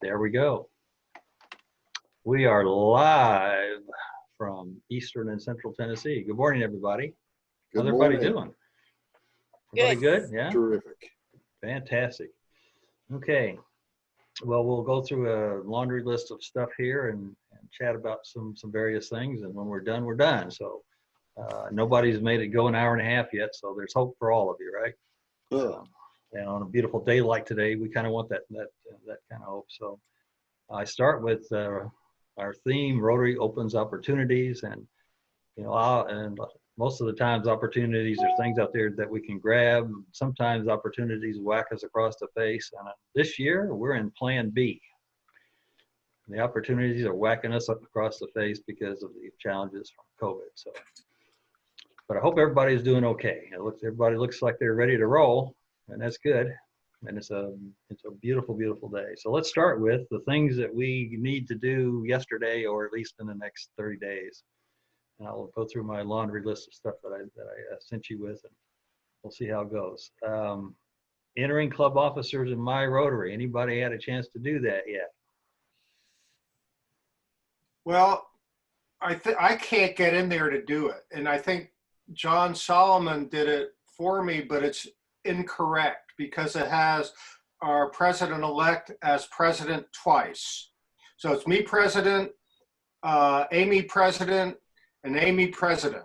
There we go. We are live from Eastern and Central Tennessee. Good morning, everybody. How's everybody doing? Everybody good? Yeah? Terrific. Fantastic. Okay. Well, we'll go through a laundry list of stuff here and chat about some various things. And when we're done, we're done. So nobody's made it go an hour and a half yet. So there's hope for all of you, right? And on a beautiful day like today, we kind of want that kind of hope. So I start with our theme: Rotary opens opportunities, and and most of the times opportunities are things out there that we can grab. Sometimes opportunities whack us across the face, and this year we're in Plan B. The opportunities are whacking us up across the face because of the challenges from COVID. So, but I hope everybody's doing okay. Everybody looks like they're ready to roll, and that's good. And it's a beautiful, beautiful day. So let's start with the things that we need to do yesterday, or at least in the next 30 days. And I'll go through my laundry list of stuff that I sent you with, and we'll see how it goes. Entering club officers in my Rotary. Anybody had a chance to do that yet? Well, I can't get in there to do it. And I think John Solomon did it for me, but it's incorrect because it has our president-elect as president twice. So it's me president, Amy president, and Amy president.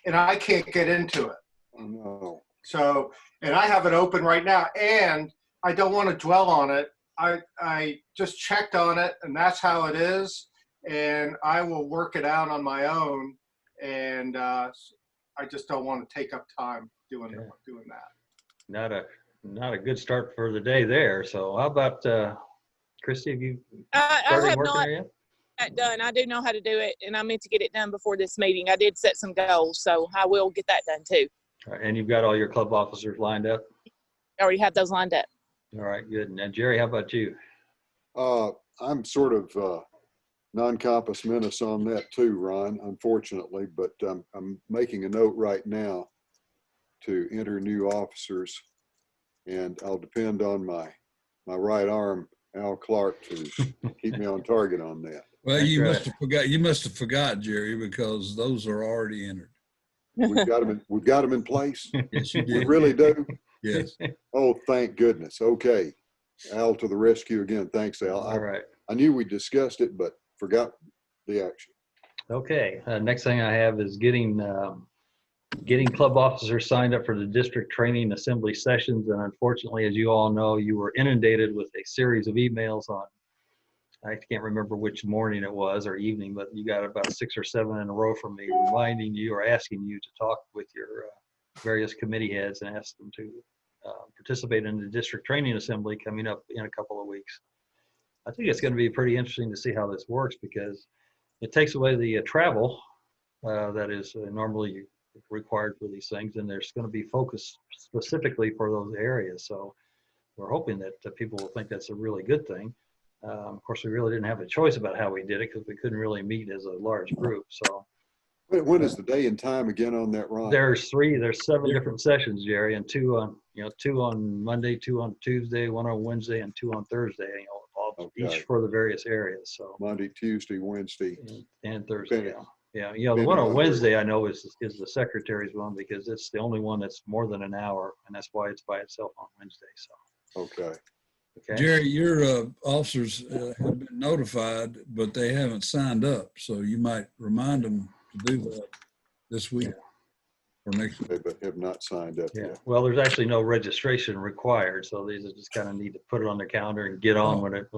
And I can't get into it. Oh, no. So, and I have it open right now, and I don't want to dwell on it. I just checked on it, and that's how it is. And I will work it out on my own. And I just don't want to take up time doing that. Not a good start for the day there. So how about Christy? Have you started working there yet? That done. I do know how to do it, and I meant to get it done before this meeting. I did set some goals, so I will get that done too. All right, and you've got all your club officers lined up? I already have those lined up. All right, good. And Jerry, how about you? I'm sort of non-compos mentis on that too, Ron, unfortunately, but I'm making a note right now to enter new officers, and I'll depend on my right arm, Al Clark, to keep me on target on that. Well, you must have forgot, Jerry, because those are already entered. We've got them in place. Yes, you did. We really do. Yes. Oh, thank goodness. Okay, Al to the rescue again. Thanks, Al. All right. I knew we discussed it, but forgot the action. Okay. Next thing I have is getting club officers signed up for the district training assembly sessions. And unfortunately, as you all know, you were inundated with a series of emails on, I can't remember which morning it was or evening, but you got about 6 or 7 in a row from me reminding you or asking you to talk with your various committee heads and ask them to participate in the district training assembly coming up in a couple of weeks. I think it's going to be pretty interesting to see how this works, because it takes away the travel that is normally required for these things, and there's going to be focused specifically for those areas. So we're hoping that people will think that's a really good thing. Of course, we really didn't have a choice about how we did it because we couldn't really meet as a large group. So when is the day and time again on that, Ron? there's 7 different sessions, Jerry, and 2 on Monday, 2 on Tuesday, 1 on Wednesday, and 2 on Thursday. Each for the various areas. So Monday, Tuesday, Wednesday, and Thursday. Yeah. The one on Wednesday I know is the secretary's one, because it's the only one that's more than an hour, and that's why it's by itself on Wednesday. So okay. Jerry, your officers have been notified, but they haven't signed up. So you might remind them to do that this week or next week. But have not signed up yet. Well, there's actually no registration required, so these just kind of need to put it on their calendar and get on when it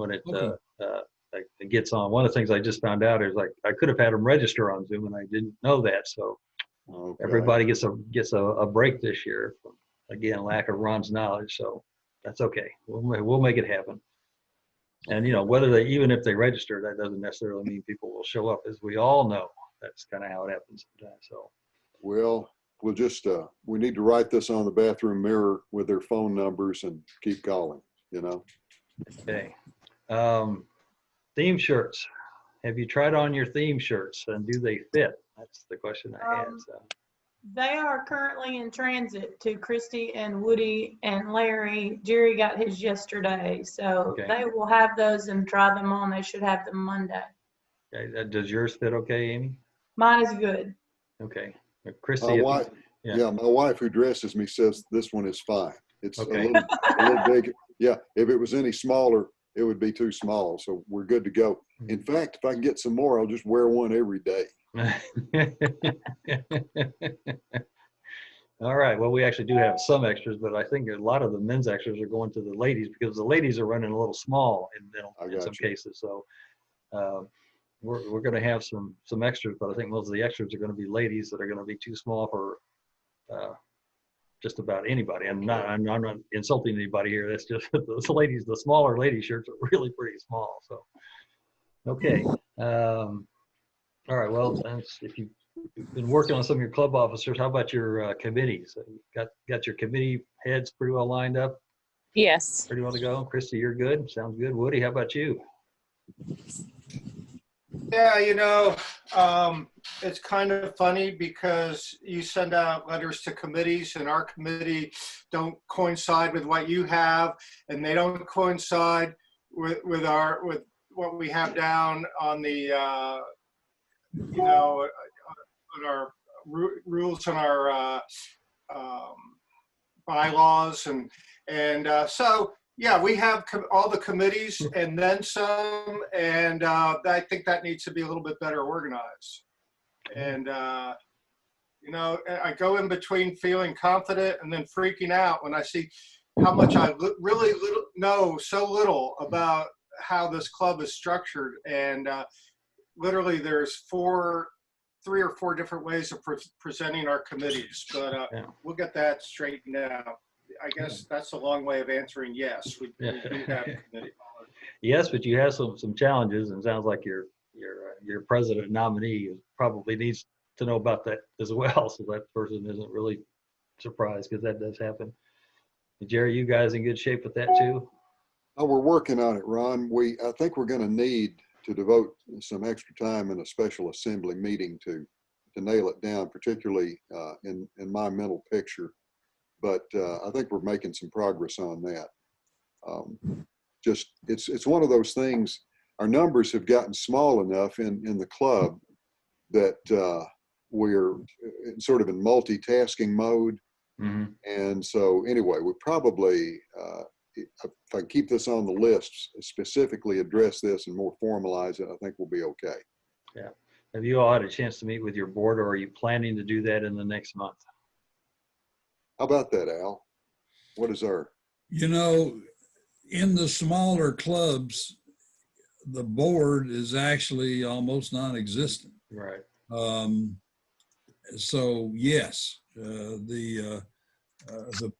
gets on. One of the things I just found out is, like, I could have had them register on Zoom, and I didn't know that. So everybody gets a break this year from, again, lack of Ron's knowledge. So that's okay. We'll make it happen. And even if they register, that doesn't necessarily mean people will show up, as we all know. That's kind of how it happens sometimes. So we'll just we need to write this on the bathroom mirror with their phone numbers and keep calling. Okay. Theme shirts. Have you tried on your theme shirts, and do they fit? That's the question I had. So They are currently in transit to Christy and Woody and Larry. Jerry got his yesterday, so Okay. they will have those and try them on. They should have them Monday. Okay, does yours fit okay, Amy? Mine is good. Okay. My Christy, if wife, yeah. yeah, my wife who dresses me says this one is fine. It's Okay. a little big. Yeah, if it was any smaller, it would be too small. So we're good to go. In fact, if I can get some more, I'll just wear one every day. All right. Well, we actually do have some extras, but I think a lot of the men's extras are going to the ladies because the ladies are running a little small in some cases. So we're going to have some extras, but I think most of the extras are going to be ladies that are going to be too small for just about anybody. I'm not insulting anybody here. That's just those ladies. The smaller lady shirts are really pretty small. So okay. All right. Well, if you've been working on some of your club officers, how about your committees? Got your committee heads pretty well lined up, Yes. pretty well to go. Christy, you're good. Sounds good. Woody, how about you? Yeah, it's kind of funny because you send out letters to committees and our committee don't coincide with what you have, and they don't coincide with what we have down on the on our rules and our bylaws and so yeah, we have all the committees and then some, and I think that needs to be a little bit better organized. And I go in between feeling confident and then freaking out when I see how much I really know so little about how this club is structured. And literally there's 3 or 4 different ways of presenting our committees, but we'll get that straightened out. I guess that's a long way of answering yes. We do have a committee. Yes, but you have some challenges, and it sounds like your president nominee probably needs to know about that as well, so that person isn't really surprised because that does happen. Jerry, you guys in good shape with that too? Oh, we're working on it, Ron. I think we're going to need to devote some extra time in a special assembly meeting to nail it down, particularly in my mental picture. But I think we're making some progress on that. It's one of those things. Our numbers have gotten small enough in the club that we're sort of in multitasking mode. Mm-hmm. And so anyway, we probably, if I keep this on the list, specifically address this and more formalize it, I think we'll be okay. Yeah. Have you all had a chance to meet with your board, or are you planning to do that in the next month? How about that, Al? What is our? In the smaller clubs, the board is actually almost non-existent. Right. So yes, the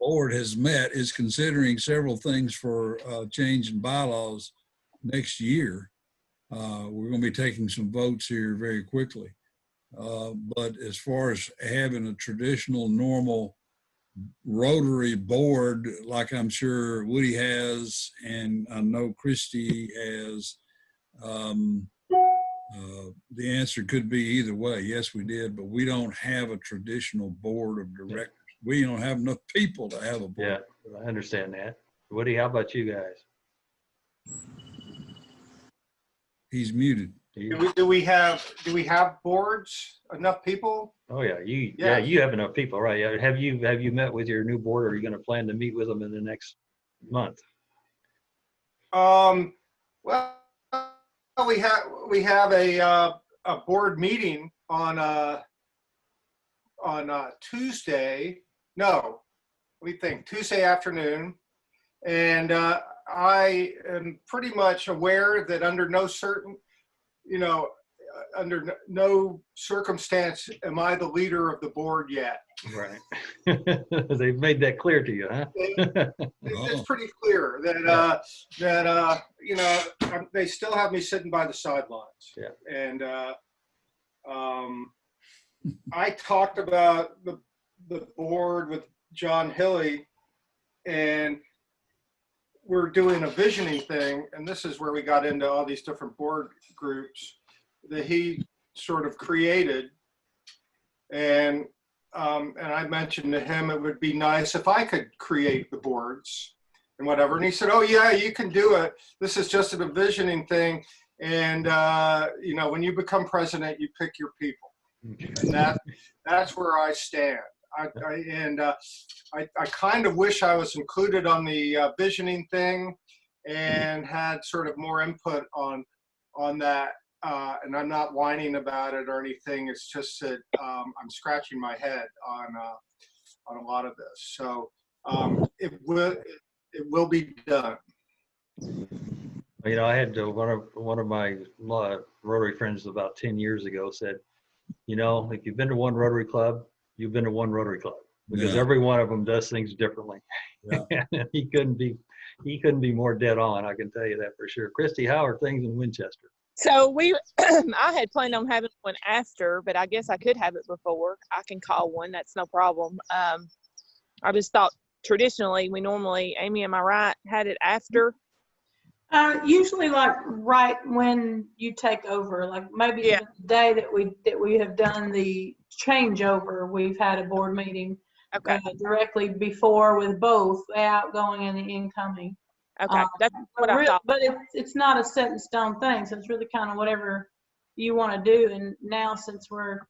board has met, is considering several things for change in bylaws next year. We're going to be taking some votes here very quickly. But as far as having a traditional, normal Rotary board, like I'm sure Woody has, and I know Christy has, the answer could be either way. Yes, we did, but we don't have a traditional board of directors. We don't have enough people to have a board. Yeah, I understand that. Woody, how about you guys? He's muted. Do we have boards? Enough people? Oh yeah, you have enough people, right? Have you met with your new board, or are you going to plan to meet with them in the next month? Well, we have a board meeting on Tuesday. No, we think Tuesday afternoon, and I am pretty much aware that under no circumstance am I the leader of the board yet. Right. They've made that clear to you, huh? It's pretty clear that they still have me sitting by the sidelines. Yeah. And I talked about the board with John Hilly, and we're doing a visioning thing, and this is where we got into all these different board groups that he sort of created. And and I mentioned to him it would be nice if I could create the boards and whatever. And he said, "Oh yeah, you can do it. This is just a visioning thing. And you know, when you become president, you pick your people." And that's where I stand. I kind of wish I was included on the visioning thing and had sort of more input on that. And I'm not whining about it or anything. It's just that I'm scratching my head on a lot of this. So it will be done. You know, I had one of my Rotary friends about 10 years ago said, you know, if you've been to one Rotary Club, you've been to one Rotary Club, because every one of them does things differently. Yeah. he couldn't be more dead on. I can tell you that for sure. Christy, how are things in Winchester? So I had planned on having one after, but I guess I could have it before. I can call one. That's no problem. I just thought traditionally, we normally, Amy, am I right, had it after? Usually like right when you take over, like maybe even the day that we have done the changeover, we've had a board meeting directly before with both the outgoing and the incoming. Okay, that's what I thought. But it's not a set in stone thing, so it's really kind of whatever you want to do. And now, since we're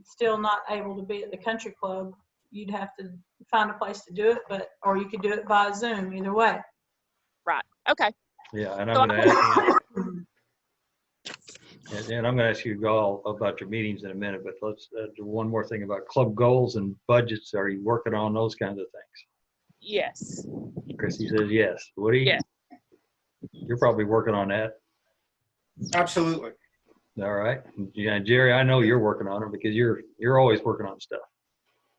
still not able to be at the country club, you'd have to find a place to do it, or you could do it by Zoom, either way. Right, okay. Yeah, and I'm going to ask you, and I'm going to ask you all about your meetings in a minute, but let's do one more thing about club goals and budgets. Are you working on those kinds of things? Yes. Christy says yes. Woody? Yes. You're probably working on that. Absolutely. All right. Yeah, Jerry, I know you're working on it because you're always working on stuff.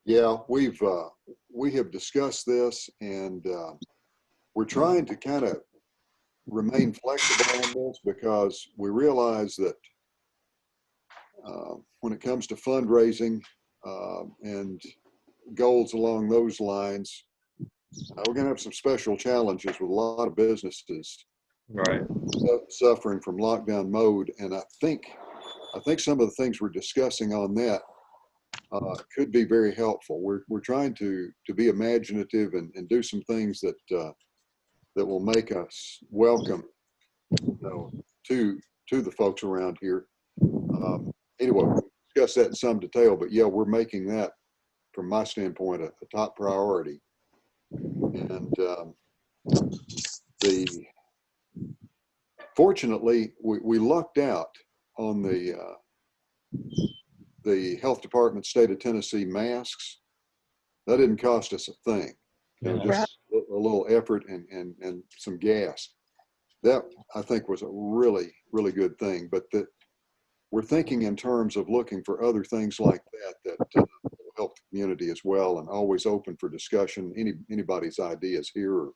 Yeah, we have discussed this, and we're trying to kind of remain flexible on this, because we realize that when it comes to fundraising and goals along those lines, we're going to have some special challenges with a lot of businesses suffering from lockdown mode. And I think some of the things we're discussing on that could be very helpful. We're trying to be imaginative and do some things that will make us welcome, to the folks around here. Anyway, we'll discuss that in some detail, but yeah, we're making that, from my standpoint, a top priority. And fortunately, we lucked out on the health department, state of Tennessee masks. That didn't cost us a thing. Just a little effort and some gas. That, I think, was a really, really good thing. But we're thinking in terms of looking for other things like that will help the community as well, and always open for discussion. Anybody's ideas here or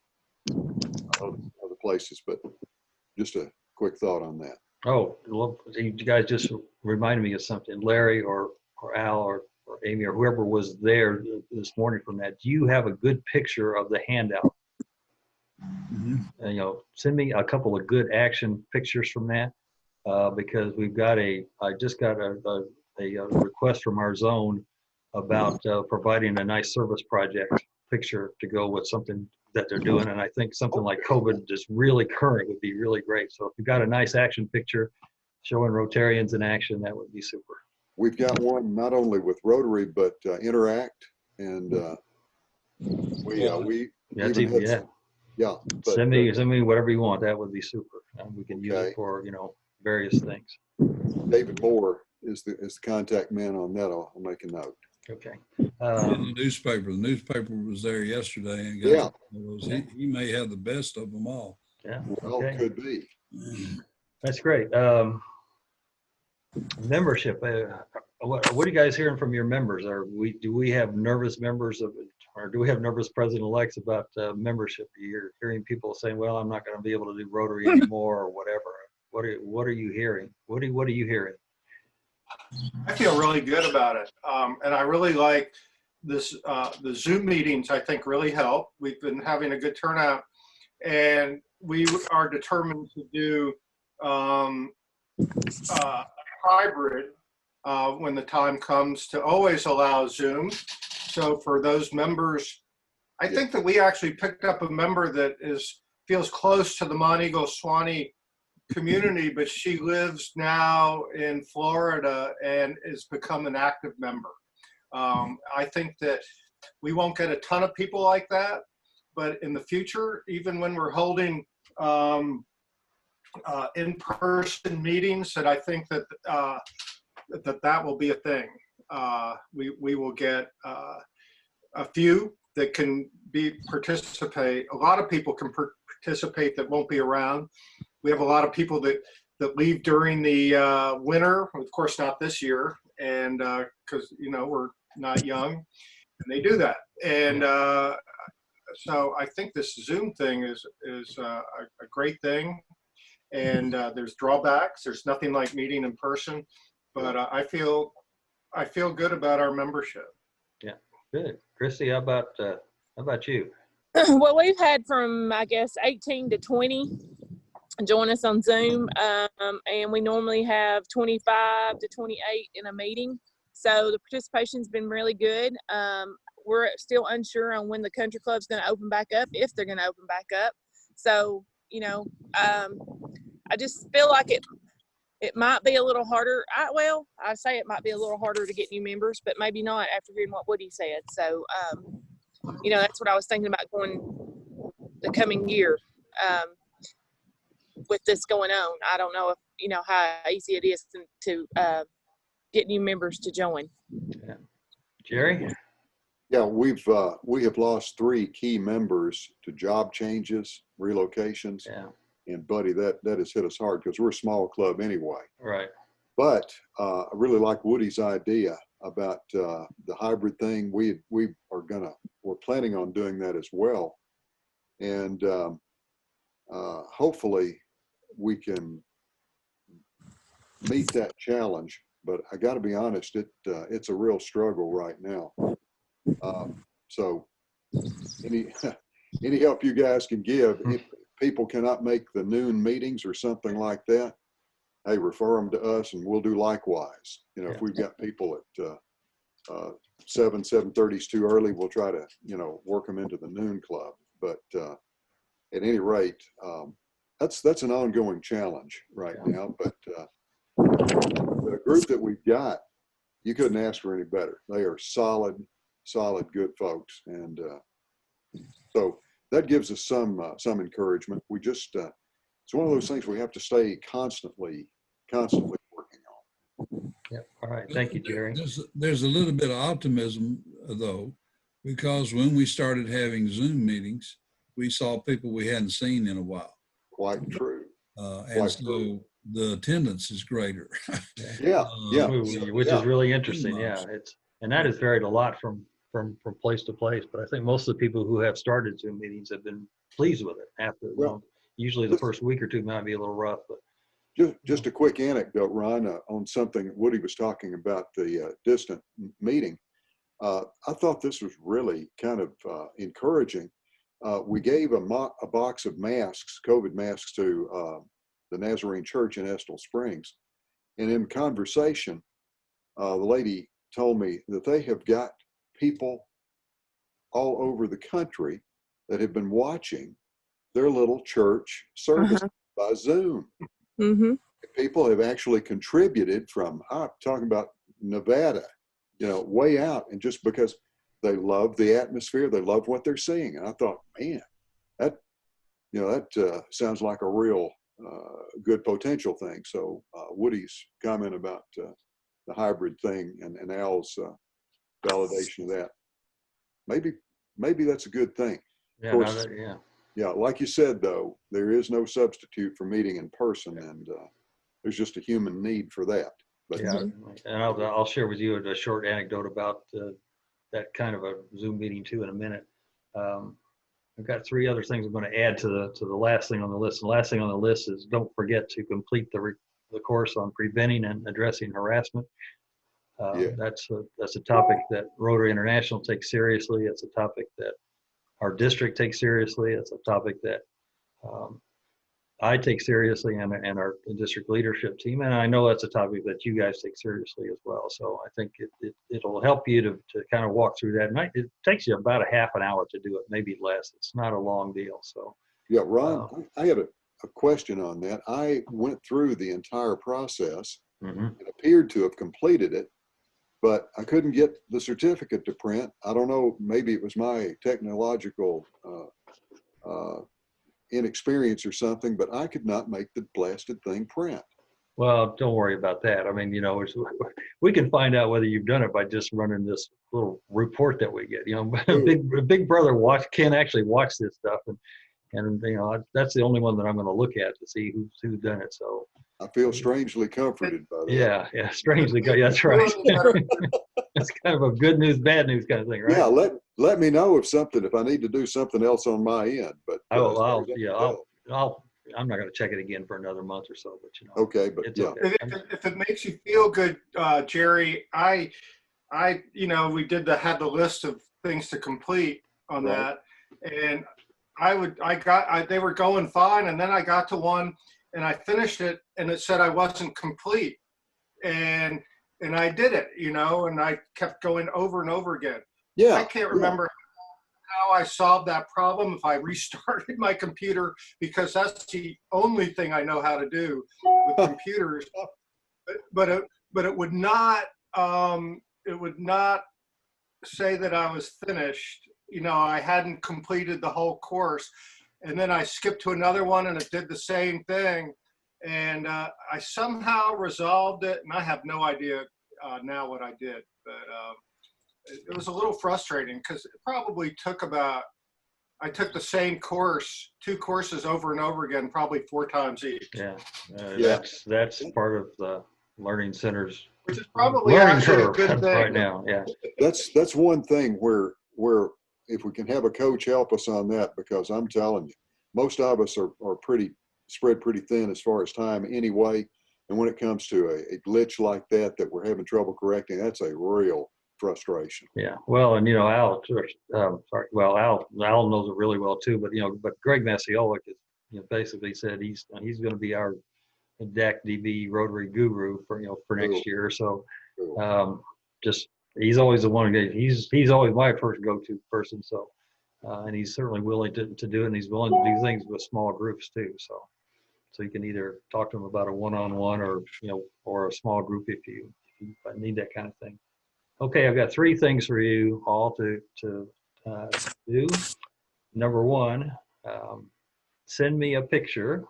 other places, but just a quick thought on that. Oh, well, you guys just reminded me of something. Larry or Al or Amy or whoever was there this morning from that. Do you have a good picture of the handout? Mm-hmm. And, send me a couple of good action pictures from that, because I just got a request from our zone about providing a nice service project picture to go with something that they're doing. And I think something like COVID just really current would be really great. So if you've got a nice action picture showing Rotarians in action, that would be super. We've got one not only with Rotary, but Interact, and but, send me whatever you want. That would be super. We can use it for various things. David Moore is the contact man on that. I'll make a note. Okay. The newspaper was there yesterday, and he may have the best of them all. Yeah. Well, could be. That's great. Membership. What are you guys hearing from your members? Do we have nervous members or do we have nervous president-elects about membership? You're hearing people saying, "Well, I'm not going to be able to do Rotary anymore," or whatever. What are you hearing? What are you hearing? I feel really good about it, and I really like this. The Zoom meetings, I think, really help. We've been having a good turnout, and we are determined to do hybrid when the time comes to always allow Zoom. So for those members, I think that we actually picked up a member that feels close to the Monteagle Swanee community, but she lives now in Florida and has become an active member. I think that we won't get a ton of people like that, but in the future, even when we're holding in-person meetings, that I think that that will be a thing. We will get a few that can participate. A lot of people can participate that won't be around. We have a lot of people that leave during the winter, of course not this year, and because we're not young, and they do that. And so I think this Zoom thing is a great thing. And there's drawbacks. There's nothing like meeting in person, but I feel good about our membership. Yeah, good. Chrissy, how about you? Well, we've had from, I guess, 18 to 20 join us on Zoom, and we normally have 25 to 28 in a meeting. So the participation's been really good. We're still unsure on when the country club's going to open back up, if they're going to open back up. So, I just feel like it might be a little harder. I say it might be a little harder to get new members, but maybe not after hearing what Woody said. So, that's what I was thinking about going the coming year with this going on. I don't know if, how easy it is to get new members to join. Yeah. Jerry? Yeah, we have lost 3 key members to job changes, relocations. Yeah. And buddy, that has hit us hard because we're a small club anyway. Right. But I really like Woody's idea about the hybrid thing. We're planning on doing that as well. And hopefully we can meet that challenge. But I got to be honest, it's a real struggle right now. So any help you guys can give, if people cannot make the noon meetings or something like that, hey, refer them to us and we'll do likewise. If we've got people at 7:30 is too early, we'll try to, work them into the noon club. But at any rate, that's an ongoing challenge right now. But the group that we've got, you couldn't ask for any better. They are solid, good folks. And so that gives us some encouragement. We just, it's one of those things we have to stay constantly working on. Yeah. All right. Thank you, Jerry. There's a little bit of optimism though, because when we started having Zoom meetings, we saw people we hadn't seen in a while. Quite true. So the attendance is greater. Yeah. Which is really interesting. Yeah. And that has varied a lot from place to place, but I think most of the people who have started Zoom meetings have been pleased with it after. Usually the first week or two might be a little rough, but just a quick anecdote, Ron, on something Woody was talking about, the distant meeting. I thought this was really kind of encouraging. We gave a box of masks, COVID masks, to the Nazarene Church in Estill Springs, and in conversation, the lady told me that they have got people all over the country that have been watching their little church service by Zoom. Mm-hmm. People have actually contributed from, I'm talking about Nevada, way out, and just because they love the atmosphere, they love what they're seeing. And I thought, man, that sounds like a real good potential thing. So Woody's comment about the hybrid thing and Al's validation of that, maybe that's a good thing. yeah, Of course, yeah. Yeah, like you said, though, there is no substitute for meeting in person, and there's just a human need for that. But Yeah, and I'll share with you a short anecdote about that kind of a Zoom meeting too in a minute. I've got 3 other things I'm going to add to the last thing on the list. The last thing on the list is don't forget to complete the course on preventing and addressing harassment. That's a topic that Rotary International takes seriously. It's a topic that our district takes seriously. It's a topic that I take seriously, and our district leadership team, and I know that's a topic that you guys take seriously as well. So I think it'll help you to kind of walk through that. And it takes you about a half an hour to do it, maybe less. It's not a long deal. So Yeah, Ron, I had a question on that. I went through the entire process and appeared to have completed it, but I couldn't get the certificate to print. I don't know, maybe it was my technological inexperience or something, but I could not make the blasted thing print. Well, don't worry about that. I mean, we can find out whether you've done it by just running this little report that we get. Big Brother can actually watch this stuff, and that's the only one that I'm going to look at to see who's done it. So I feel strangely comforted by that. yeah, strangely, that's right. That's kind of a good news, bad news kind of thing, right? Yeah, let me know if I need to do something else on my end. But I'm not going to check it again for another month or so. But okay, but it's yeah. okay. If it makes you feel good, Jerry, I we had the list of things to complete on Right. that, and they were going fine, and then I got to one, and I finished it, and it said I wasn't complete, and I did it, and I kept going over and over again. Yeah. I can't remember how I solved that problem if I restarted my computer, because that's the only thing I know how to do with computers. But it would not say that I was finished. I hadn't completed the whole course, and then I skipped to another one and it did the same thing, and I somehow resolved it, and I have no idea now what I did, but it was a little frustrating because it probably I took the same course, 2 courses over and over again, probably 4 times each. Yeah, Yeah. that's part of the learning centers. Which is probably learning actually a curve good thing. right now. Yeah. That's one thing where if we can have a coach help us on that, because I'm telling you, most of us are spread pretty thin as far as time anyway. And when it comes to a glitch like that we're having trouble correcting, that's a real frustration. Yeah. Well, and Al, Al knows it really well too, but Greg Masiolik is, basically said he's going to be our DAC DB Rotary guru for next year. So, Cool. he's always the one. He's always my first go-to person. So, and he's certainly willing to do it, and he's willing to do things with small groups too. So you can either talk to him about a one-on-one or a small group if you need that kind of thing. Okay, I've got 3 things for you all to do. Number 1, send me a picture.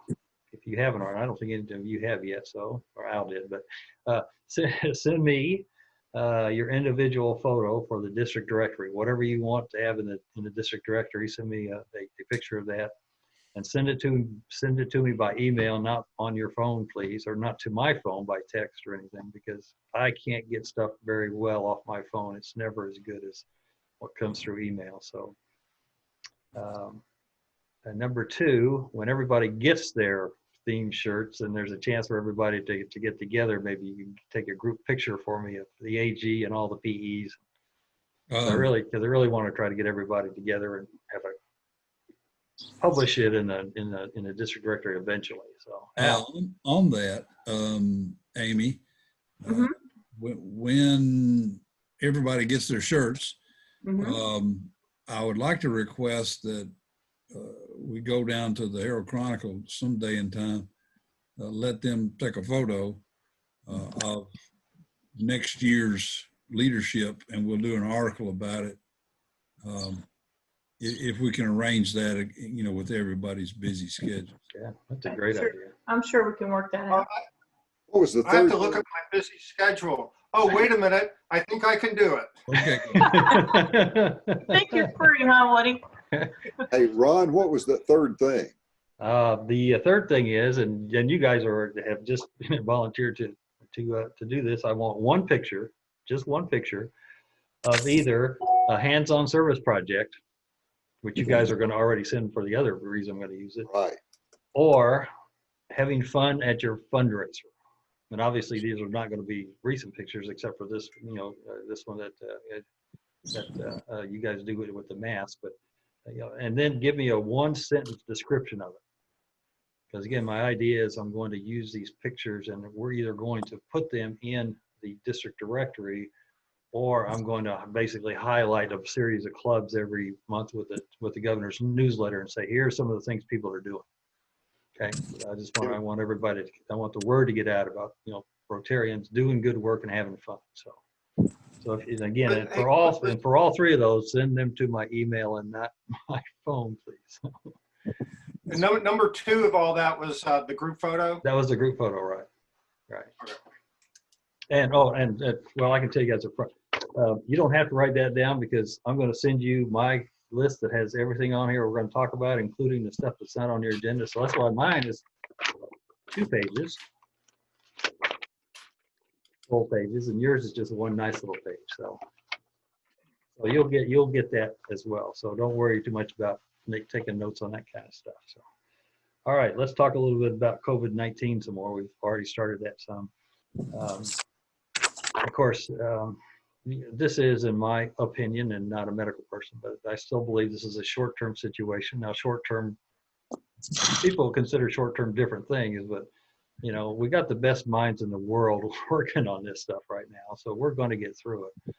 If you haven't already, I don't think any of you have yet, or Al did, but send me your individual photo for the district directory. Whatever you want to have in the district directory, send me a picture of that, and send it to me by email, not on your phone, please, or not to my phone by text or anything, because I can't get stuff very well off my phone. It's never as good as what comes through email. So, and number 2, when everybody gets their theme shirts and there's a chance for everybody to get together, maybe you can take a group picture for me of the AG and all the PEs. Because I really want to try to get everybody together and publish it in a district directory eventually. So on that, Amy, when everybody gets their shirts, I would like to request that we go down to the Herald Chronicle someday in time, let them take a photo of next year's leadership, and we'll do an article about it. If we can arrange that, with everybody's busy schedules. Yeah, that's a great idea. I'm sure we can work that out. What was the I have third to look thing? at my busy schedule. Oh, wait a minute. I think I can do it. Okay. I think you're free, huh, Woody? Hey, Ron, what was the third thing? The third thing is, and you guys have just volunteered to do this. I want one picture, just one picture, of either a hands-on service project, which you guys are going to already send for the other reason I'm going to use it, Right. or having fun at your fundraiser. And obviously, these are not going to be recent pictures, except for this, this one that you guys do it with the mask. But and then give me a 1-sentence description of it. Because again, my idea is I'm going to use these pictures and we're either going to put them in the district directory, or I'm going to basically highlight a series of clubs every month with the governor's newsletter and say, here's some of the things people are doing. Okay, I want everybody, I want the word to get out about, Rotarians doing good work and having fun. So if, again, and for all three of those, send them to my email and not my phone, please. And number 2 of all that was the group photo. That was the group photo, right? Right. Okay. And well, I can tell you guys up front. You don't have to write that down because I'm going to send you my list that has everything on here we're going to talk about, including the stuff that's not on your agenda. So that's why mine is 2 pages, full pages, and yours is just one nice little page. So you'll get that as well. So don't worry too much about taking notes on that kind of stuff. So, all right, let's talk a little bit about COVID-19 some more. We've already started that some. Of course, this is, in my opinion, and not a medical person, but I still believe this is a short-term situation. Now, short-term, people consider short-term different things, but we got the best minds in the world working on this stuff right now, so we're going to get through it.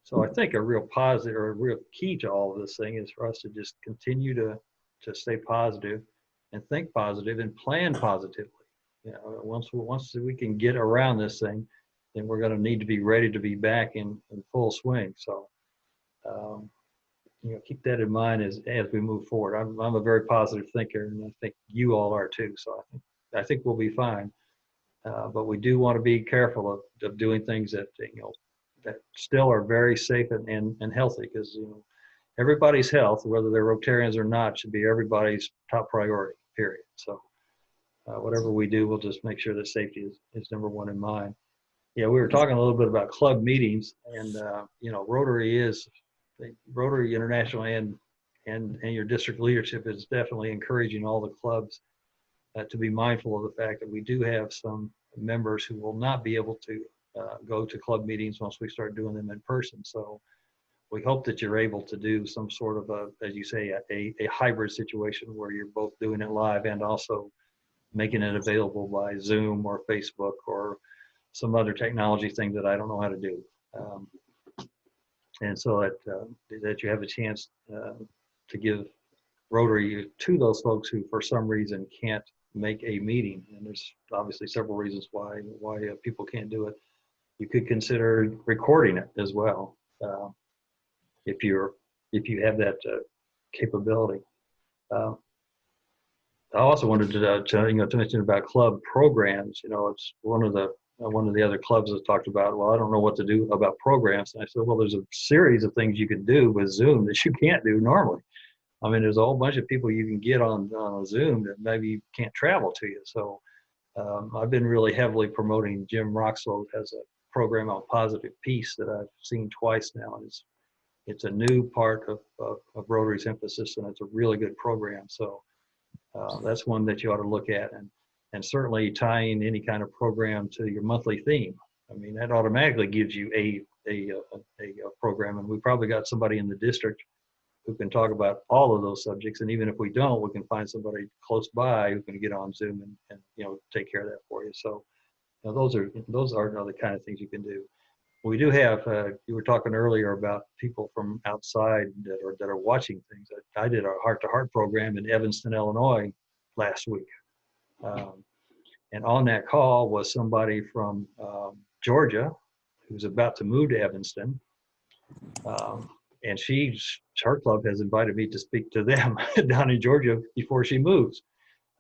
So I think a real positive or a real key to all of this thing is for us to just continue to stay positive and think positive and plan positively. Once we can get around this thing, then we're going to need to be ready to be back in full swing. So, keep that in mind as we move forward. I'm a very positive thinker, and I think you all are too. So I think we'll be fine. But we do want to be careful of doing things that that still are very safe and healthy, because everybody's health, whether they're Rotarians or not, should be everybody's top priority. Period. So whatever we do, we'll just make sure that safety is number one in mind. Yeah, we were talking a little bit about club meetings, and Rotary International and your district leadership is definitely encouraging all the clubs to be mindful of the fact that we do have some members who will not be able to go to club meetings once we start doing them in person. So we hope that you're able to do some sort of as you say, a hybrid situation where you're both doing it live and also making it available by Zoom or Facebook or some other technology thing that I don't know how to do. And so that you have a chance to give Rotary to those folks who for some reason can't make a meeting. And there's obviously several reasons why people can't do it. You could consider recording it as well, if you have that capability. I also wanted to mention about club programs. It's one of the other clubs that talked about, well, I don't know what to do about programs. And I said, well, there's a series of things you can do with Zoom that you can't do normally. I mean, there's a whole bunch of people you can get on Zoom that maybe can't travel to you. So I've been really heavily promoting Jim Roxlow has a program on positive peace that I've seen twice now. And it's a new part of Rotary's emphasis, and it's a really good program. So that's one that you ought to look at, and certainly tying any kind of program to your monthly theme. I mean, that automatically gives you a program, and we probably got somebody in the district who can talk about all of those subjects. And even if we don't, we can find somebody close by who can get on Zoom and take care of that for you. So those are another kind of things you can do. We do have, you were talking earlier about people from outside that are watching things. I did a heart-to-heart program in Evanston, Illinois last week. And on that call was somebody from Georgia who's about to move to Evanston. And her club has invited me to speak to them down in Georgia before she moves.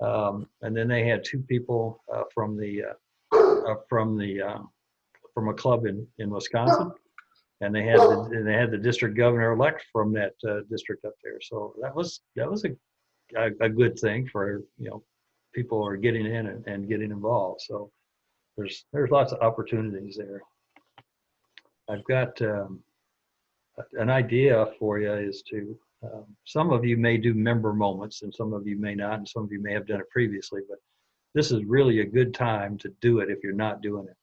And then they had 2 people from a club in Wisconsin, and they had the district governor-elect from that district up there. So that was a good thing for people are getting in and getting involved. So there's lots of opportunities there. I've got an idea for you is to some of you may do member moments and some of you may not, and some of you may have done it previously, but this is really a good time to do it if you're not doing it,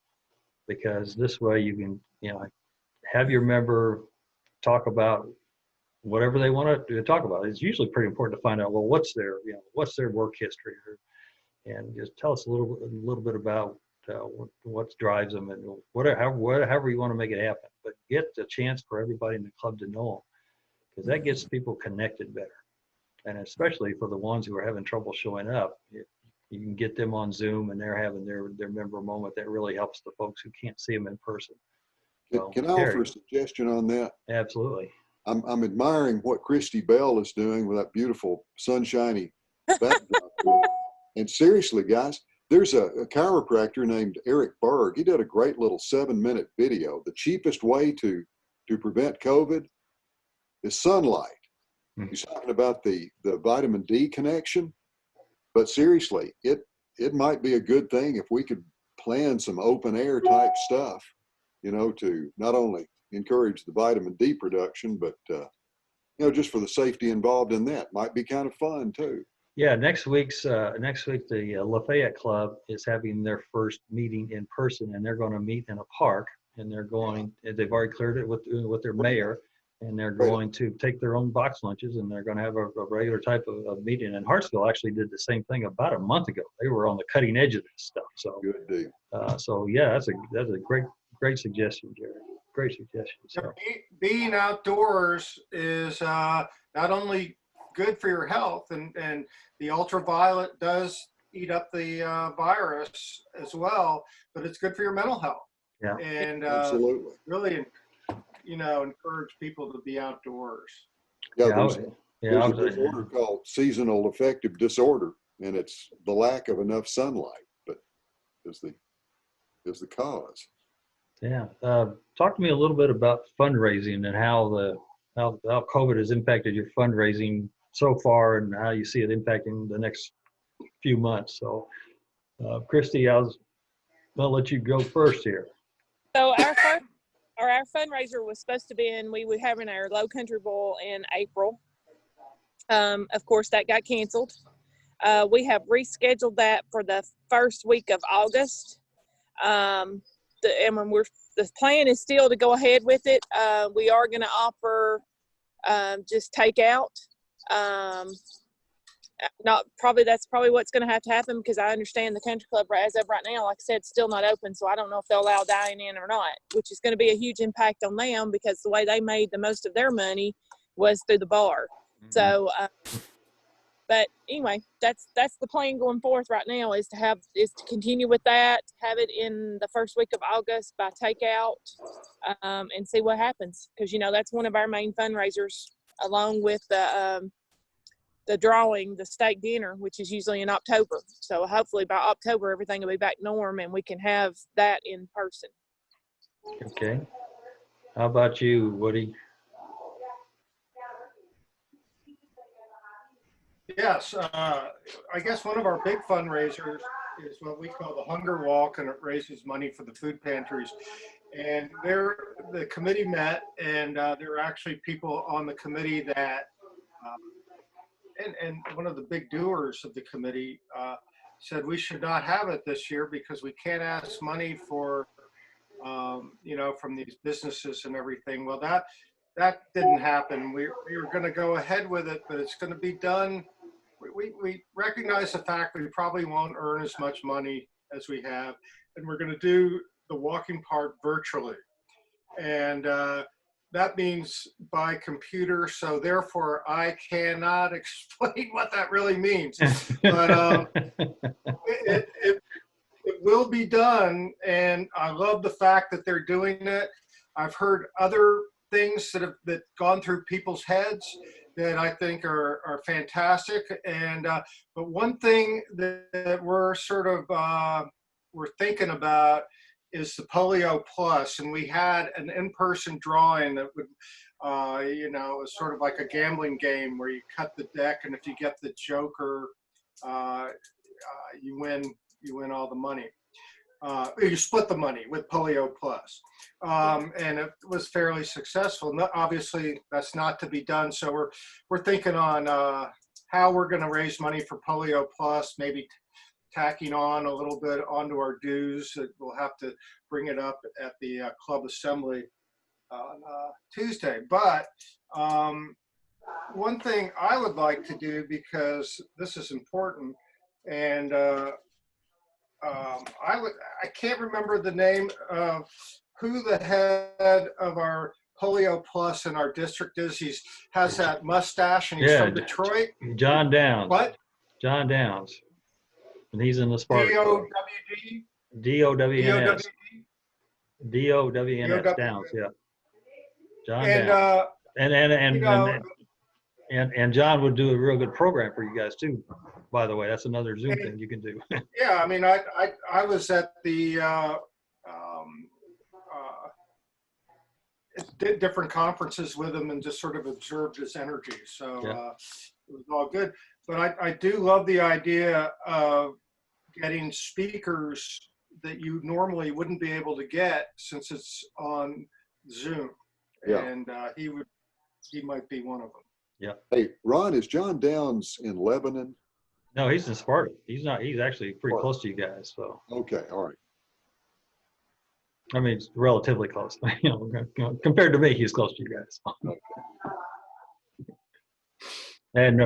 because this way you can have your member talk about whatever they want to talk about. It's usually pretty important to find out, well, what's their work history, and just tell us a little bit about what drives them, and however you want to make it happen. But get the chance for everybody in the club to know them, because that gets people connected better. And especially for the ones who are having trouble showing up, if you can get them on Zoom and they're having their member moment, that really helps the folks who can't see them in person. So, Can I offer a suggestion on that? Absolutely. I'm admiring what Christy Bell is doing with that beautiful sunshiny backdrop. And seriously, guys, there's a chiropractor named Eric Berg. He did a great little 7-minute video. The cheapest way to prevent COVID is sunlight. He's talking about the vitamin D connection, but seriously, it might be a good thing if we could plan some open air type stuff, to not only encourage the vitamin D production, but just for the safety involved in that might be kind of fun too. Yeah, next week the Lafayette Club is having their first meeting in person, and they're going to meet in a park, and they've already cleared it with their mayor, and they're going to take their own box lunches, and they're going to have a regular type of meeting. And Hartsville actually did the same thing about a month ago. They were on the cutting edge of this stuff. So good deal. So yeah, that's a great suggestion, Jerry. Great suggestion. So being outdoors is not only good for your health, and the ultraviolet does eat up the virus as well, but it's good for your mental health. Yeah, and absolutely. Really, encourage people to be outdoors. Yeah, there's a disorder called seasonal affective disorder, and it's the lack of enough sunlight, but is the cause. Yeah. Talk to me a little bit about fundraising and how COVID has impacted your fundraising so far, and how you see it impacting the next few months. So, Christy, I'll let you go first here. So our fundraiser was supposed to be we were having our Low Country Bowl in April. Of course, that got canceled. We have rescheduled that for the first week of August. The plan is still to go ahead with it. We are going to offer just takeout. That's probably what's going to have to happen, because I understand the country club, as of right now, like I said, still not open. So I don't know if they'll allow dining in or not, which is going to be a huge impact on them, because the way they made the most of their money was through the bar. Mm-hmm. So, but anyway, that's the plan going forth right now, is to continue with that, have it in the first week of August by takeout, and see what happens. Because, that's one of our main fundraisers, along with the drawing, the steak dinner, which is usually in October. So hopefully by October, everything will be back norm, and we can have that in person. Okay. How about you, Woody? Yes, I guess one of our big fundraisers is what we call the Hunger Walk, and it raises money for the food pantries. And the committee met, and there are actually people on the committee that, and one of the big doers of the committee said we should not have it this year, because we can't ask money for, from these businesses and everything. Well, that didn't happen. We were going to go ahead with it, but it's going to be done. We recognize the fact we probably won't earn as much money as we have, and we're going to do the walking part virtually. And that means by computer, so therefore I cannot explain what that really means. But it will be done, and I love the fact that they're doing it. I've heard other things that have gone through people's heads that I think are fantastic. And but one thing that we're sort of we're thinking about is the Polio Plus, and we had an in-person drawing that would, it was sort of like a gambling game where you cut the deck, and if you get the Joker, you win all the money. You split the money with Polio Plus, and it was fairly successful. Obviously, that's not to be done, so we're thinking on how we're going to raise money for Polio Plus, maybe tacking on a little bit onto our dues. We'll have to bring it up at the club assembly on Tuesday. But one thing I would like to do, because this is important, and I can't remember the name of who the head of our Polio Plus in our district is. He has that mustache, and he's Yeah, from Detroit. John Downs. What? John Downs. And he's in the Sparta Club. D-O-W-D? D-O-W-N-S. D-O-W-D? D-O-W-N-S, Downs, yeah. John And, Downs. And, you know, and John would do a real good program for you guys too, by the way. That's another Zoom thing you can do. yeah, I mean, I was at the different conferences with him and just sort of observed his energy. So Yeah. it was all good. But I do love the idea of getting speakers that you normally wouldn't be able to get since it's on Zoom. Yeah. And he might be one of them. Hey, Ron, is John Downs in Lebanon? No, he's in Sparta. He's actually pretty Sparta. close to you guys. So, Okay, all right. I mean, it's relatively close. Compared to me, he's close to you guys. And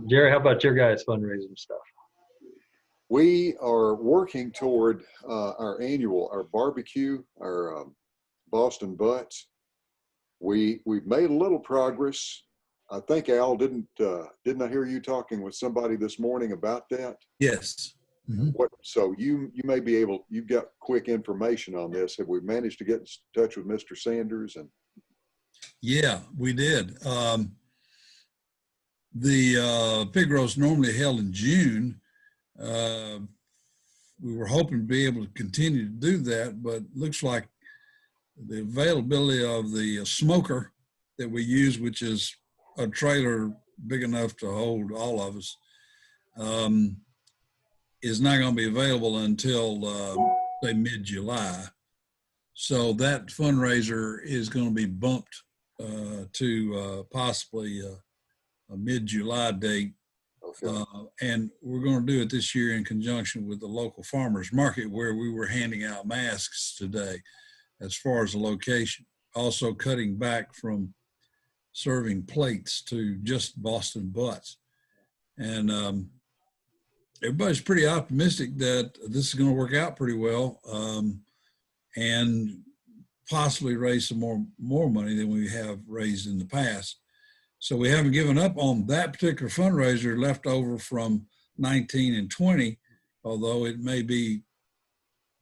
Jerry, how about your guys' fundraising stuff? We are working toward our barbecue, our Boston Butts. We've made a little progress. I think, Al, didn't I hear you talking with somebody this morning about that? Yes. Mhm. So you may be able, you've got quick information on this. Have we managed to get in touch with Mr. Sanders? And Yeah, we did. The pig roast normally held in June. We were hoping to be able to continue to do that, but looks like the availability of the smoker that we use, which is a trailer big enough to hold all of us, is not going to be available until say mid-July. So that fundraiser is going to be bumped to possibly a mid-July date. okay. And we're going to do it this year in conjunction with the local farmers market where we were handing out masks today as far as the location. Also cutting back from serving plates to just Boston Butts. And everybody's pretty optimistic that this is going to work out pretty well and possibly raise some more money than we have raised in the past. So we haven't given up on that particular fundraiser left over from 19 and 20, although it may be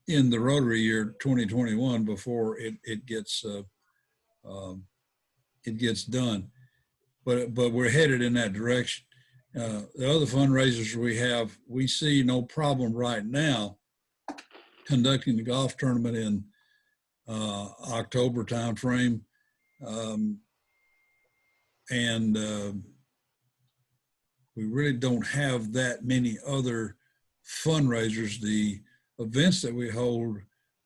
in the Rotary year 2021 before it gets done. But we're headed in that direction. The other fundraisers we see no problem right now conducting the golf tournament in October timeframe. And we really don't have that many other fundraisers. The events that we hold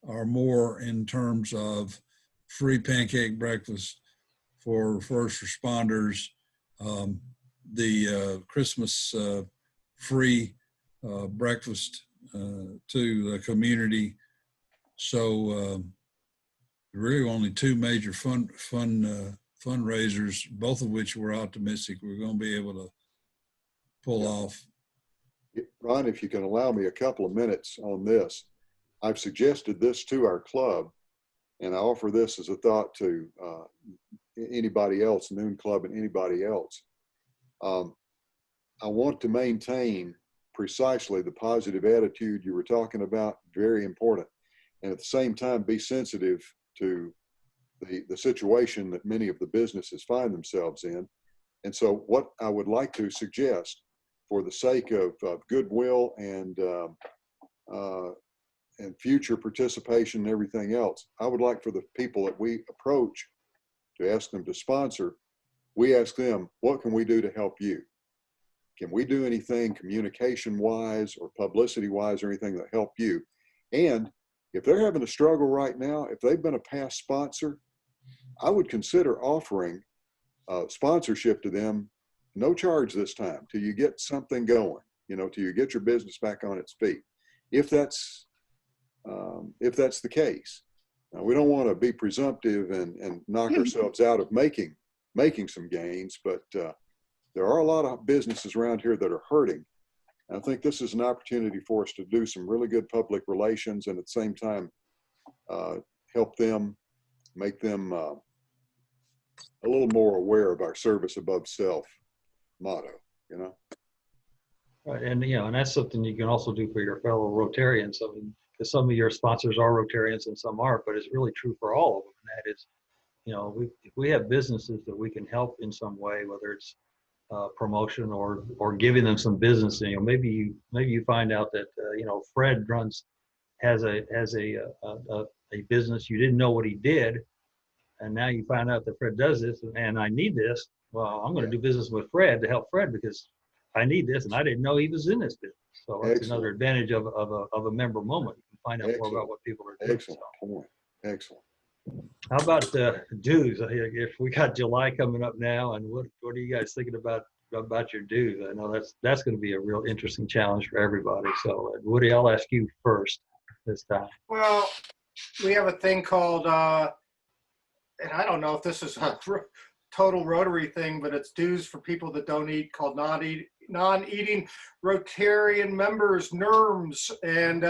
are more in terms of free pancake breakfast for first responders, the Christmas free breakfast to the community. So really only two major fundraisers, both of which we're optimistic we're going to be able to pull off. Ron, if you can allow me a couple of minutes on this, I've suggested this to our club, and I offer this as a thought to anybody else, Noon Club and anybody else. I want to maintain precisely the positive attitude you were talking about, very important, and at the same time be sensitive to the situation that many of the businesses find themselves in. And so what I would like to suggest, for the sake of goodwill and future participation and everything else, I would like for the people that we approach to ask them to sponsor, we ask them, what can we do to help you? Can we do anything communication-wise or publicity-wise or anything that help you? And if they're having a struggle right now, if they've been a past sponsor, I would consider offering sponsorship to them, no charge this time, till you get something going, till you get your business back on its feet. If that's the case. Now, we don't want to be presumptive and knock ourselves out of making some gains, but there are a lot of businesses around here that are hurting. And I think this is an opportunity for us to do some really good public relations and at the same time help them, make them a little more aware of our service above self motto, you know? Right, and and that's something you can also do for your fellow Rotarians. I mean, because some of your sponsors are Rotarians and some aren't, but it's really true for all of them. And that is, we have businesses that we can help in some way, whether it's promotion or giving them some business. Maybe you find out that Fred has a business. You didn't know what he did, and now you find out that Fred does this, and I need this. Well, I'm going to do business with Fred to help Fred because I need this, and I didn't know he was in this business. So that's another advantage of a member moment. You can find out more about what people are doing. Excellent point. Excellent. How about dues? If we got July coming up now, and what are you guys thinking about your dues? I know that's going to be a real interesting challenge for everybody. So Woody, I'll ask you first this time. Well, we have a thing called, and I don't know if this is a total Rotary thing, but it's dues for people that don't eat, called non-eating Rotarian members, NERMs, and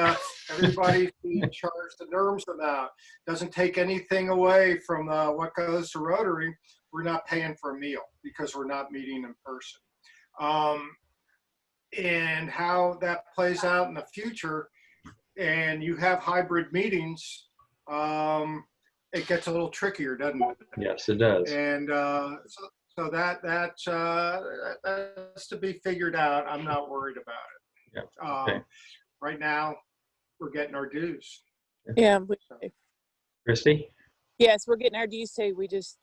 everybody's being charged the NERMs amount. Doesn't take anything away from what goes to Rotary. We're not paying for a meal because we're not meeting in person. And how that plays out in the future, and you have hybrid meetings, it gets a little trickier, doesn't it? Yes, it does. And so that's to be figured out. I'm not worried about it. Yeah. Okay. Right now, we're getting our dues. Yeah. Christy? Yes, we're getting our dues too.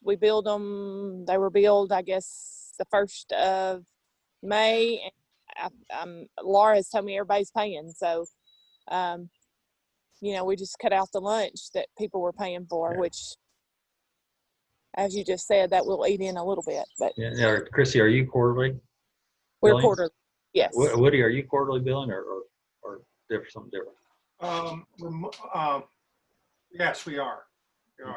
We billed them. They were billed, I guess, the 1st of May. And Laura has told me everybody's paying. So, we just cut out the lunch that people were paying for, which, as you just said, that will eat in a little bit. But yeah, Chrissy, are you quarterly? We're billing? quarterly. Yes. Woody, are you quarterly billing or something different? Yes, we are.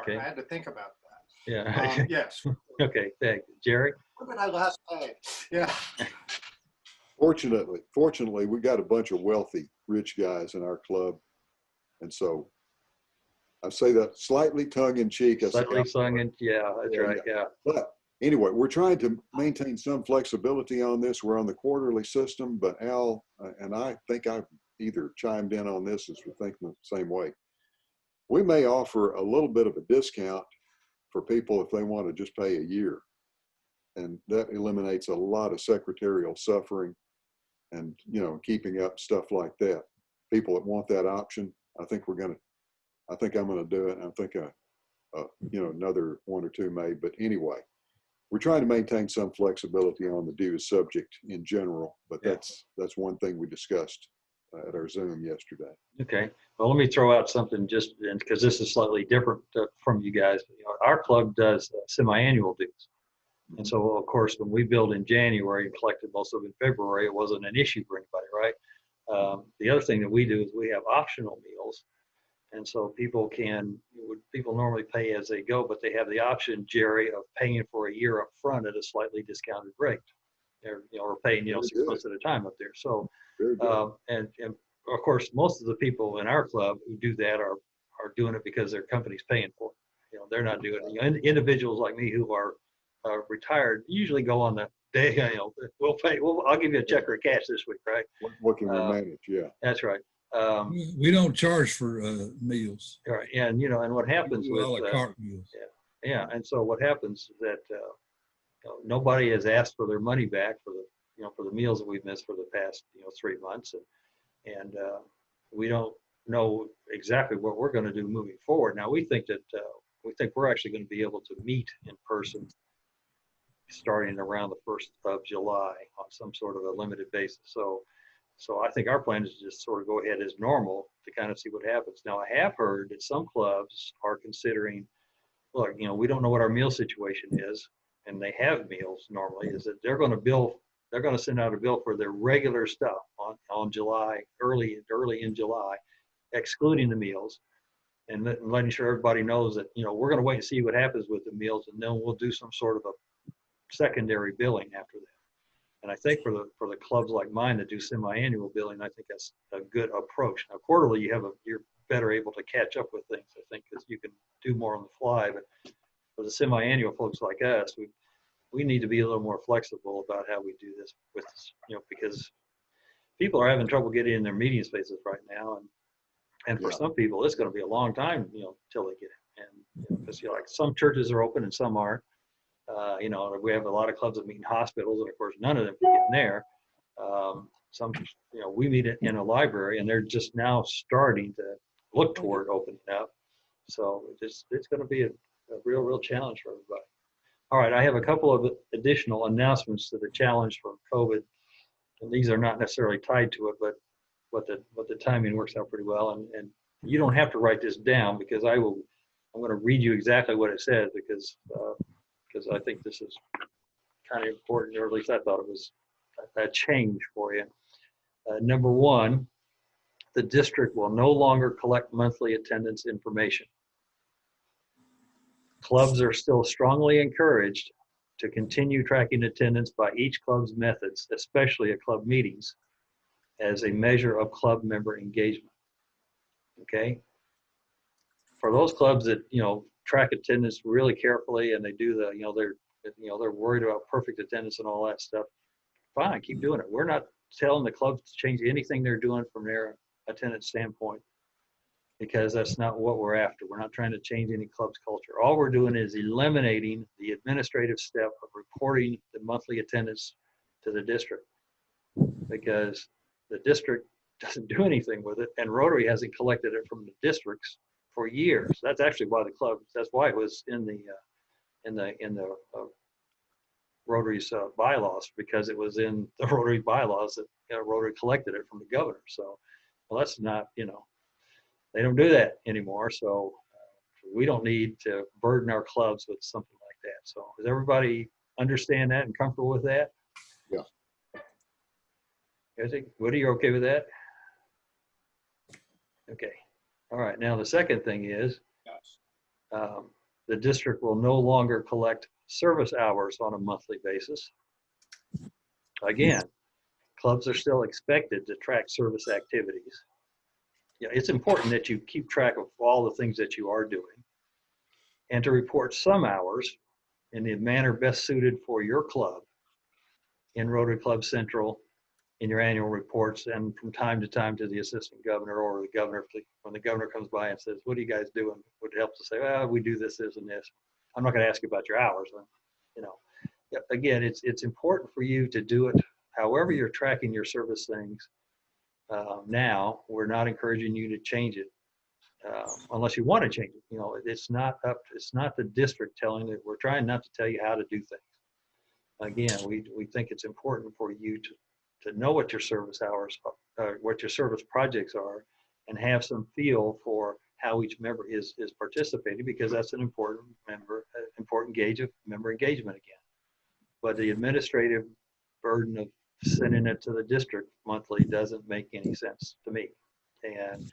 Okay. I had to think about that. Yeah. Yes. Okay. Thank you, Jerry. When did I last pay? Yeah. Fortunately, we got a bunch of wealthy, rich guys in our club. And so I say that slightly tongue in cheek. Slightly tongue in, yeah, that's right. Yeah. But anyway, we're trying to maintain some flexibility on this. We're on the quarterly system, but Al and I think I've either chimed in on this as we're thinking the same way. We may offer a little bit of a discount for people if they want to just pay a year. And that eliminates a lot of secretarial suffering and, keeping up stuff like that. People that want that option, I think I'm going to do it. I think, another one or two may, but anyway, we're trying to maintain some flexibility on the dues subject in general, but that's one thing we discussed at our Zoom yesterday. Okay. Well, let me throw out something just because this is slightly different from you guys. Our club does semi-annual dues. And so, of course, when we billed in January and collected most of it in February, it wasn't an issue for anybody, right? The other thing that we do is we have optional meals. And so people normally pay as they go, but they have the option, Jerry, of paying for a year up front at a slightly discounted rate. They're, or paying, 6 months at a time up there. So, and of course, most of the people in our club who do that are doing it because their company's paying for it. They're not doing it. Individuals like me who are retired usually go on the day, we'll pay, I'll give you a check or cash this week, right? What can we manage? Yeah. That's right. We don't charge for meals. Right. And, and what happens with, a la carte meals. Yeah. And so what happens is that nobody has asked for their money back for the meals that we've missed for the past, 3 months. And we don't know exactly what we're going to do moving forward. Now we think we're actually going to be able to meet in person starting around the 1st of July on some sort of a limited basis. So I think our plan is to just sort of go ahead as normal to kind of see what happens. Now I have heard that some clubs are considering, look, we don't know what our meal situation is, and they have meals normally, is that they're going to send out a bill for their regular stuff on July, early in July, excluding the meals, and letting sure everybody knows that, we're going to wait and see what happens with the meals, and then we'll do some sort of a secondary billing after that. And I think for the clubs like mine that do semi-annual billing, I think that's a good approach. Now quarterly, you're better able to catch up with things, I think, because you can do more on the fly. But for the semi-annual folks like us, we need to be a little more flexible about how we do this with, because people are having trouble getting in their meeting spaces right now. And for Yeah. some people, it's going to be a long time, till they get it. And, because like some churches are open and some aren't. We have a lot of clubs that meet in hospitals, and of course, none of them can get in there. Some, we meet in a library, and they're just now starting to look toward opening up. So it's going to be a real challenge for everybody. All right, I have a couple of additional announcements to the challenge from COVID, and these are not necessarily tied to it, but what the timing works out pretty well. And you don't have to write this down, because I'm going to read you exactly what it says, because I think this is kind of important, or at least I thought it was a change for you. Number one, the district will no longer collect monthly attendance information. Clubs are still strongly encouraged to continue tracking attendance by each club's methods, especially at club meetings, as a measure of club member engagement. Okay? For those clubs that, track attendance really carefully, and they do they're worried about perfect attendance and all that stuff, fine, keep doing it. We're not telling the clubs to change anything they're doing from their attendance standpoint, because that's not what we're after. We're not trying to change any club's culture. All we're doing is eliminating the administrative step of reporting the monthly attendance to the district, because the district doesn't do anything with it, and Rotary hasn't collected it from the districts for years. That's actually why that's why it was in the Rotary's bylaws, because it was in the Rotary bylaws that Rotary collected it from the governor. So, well, that's not, they don't do that anymore. So we don't need to burden our clubs with something like that. So does everybody understand that and comfortable with that? Yeah. Woody, you okay with that? Okay. All right. Now the second thing is, the district will no longer collect service hours on a monthly basis. Again, clubs are still expected to track service activities. Yeah, it's important that you keep track of all the things that you are doing, and to report some hours in the manner best suited for your club in Rotary Club Central in your annual reports, and from time to time to the assistant governor or the governor. When the governor comes by and says, "What are you guys doing?" would help to say, "Well, we do this, this, and this." I'm not going to ask you about your hours. Again, it's important for you to do it however you're tracking your service things. Now, we're not encouraging you to change it unless you want to change it. It's not the district telling it. We're trying not to tell you how to do things. Again, we think it's important for you to know what your service hours, what your service projects are, and have some feel for how each member is participating, because that's an important gauge of member engagement again. But the administrative burden of sending it to the district monthly doesn't make any sense to me, and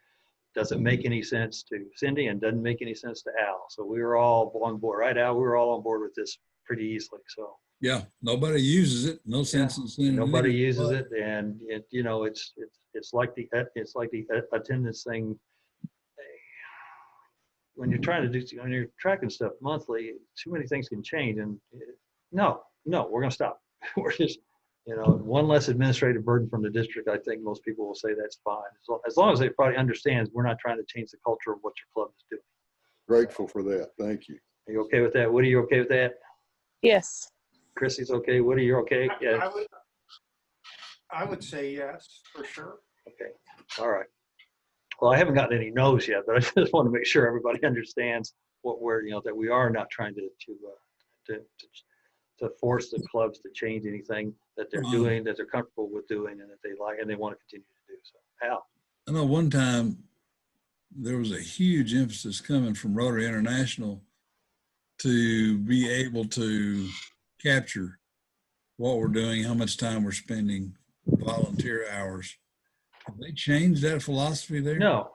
doesn't make any sense to Cindy, and doesn't make any sense to Al. So we were all on board, right, Al? We were all on board with this pretty easily. So Yeah, nobody uses it. No sense in sending it. Nobody uses it, and it's like the attendance thing. When you're when you're tracking stuff monthly, too many things can change, and no, we're going to stop. We're just, one less administrative burden from the district. I think most people will say that's fine, as long as they probably understands we're not trying to change the culture of what your club is doing. Grateful for that. Thank you. Are you okay with that? Woody, you okay with that? Yes. Chrissy's okay. Woody, you're okay? Yeah. I would say yes, for sure. Okay. All right. Well, I haven't gotten any no's yet, but I just want to make sure everybody understands what we're, that we are not trying to force the clubs to change anything that they're doing, that they're comfortable with doing, and that they like, and they want to continue to do. So, Al. I know one time there was a huge emphasis coming from Rotary International to be able to capture what we're doing, how much time we're spending, volunteer hours. Have they changed that philosophy there? No,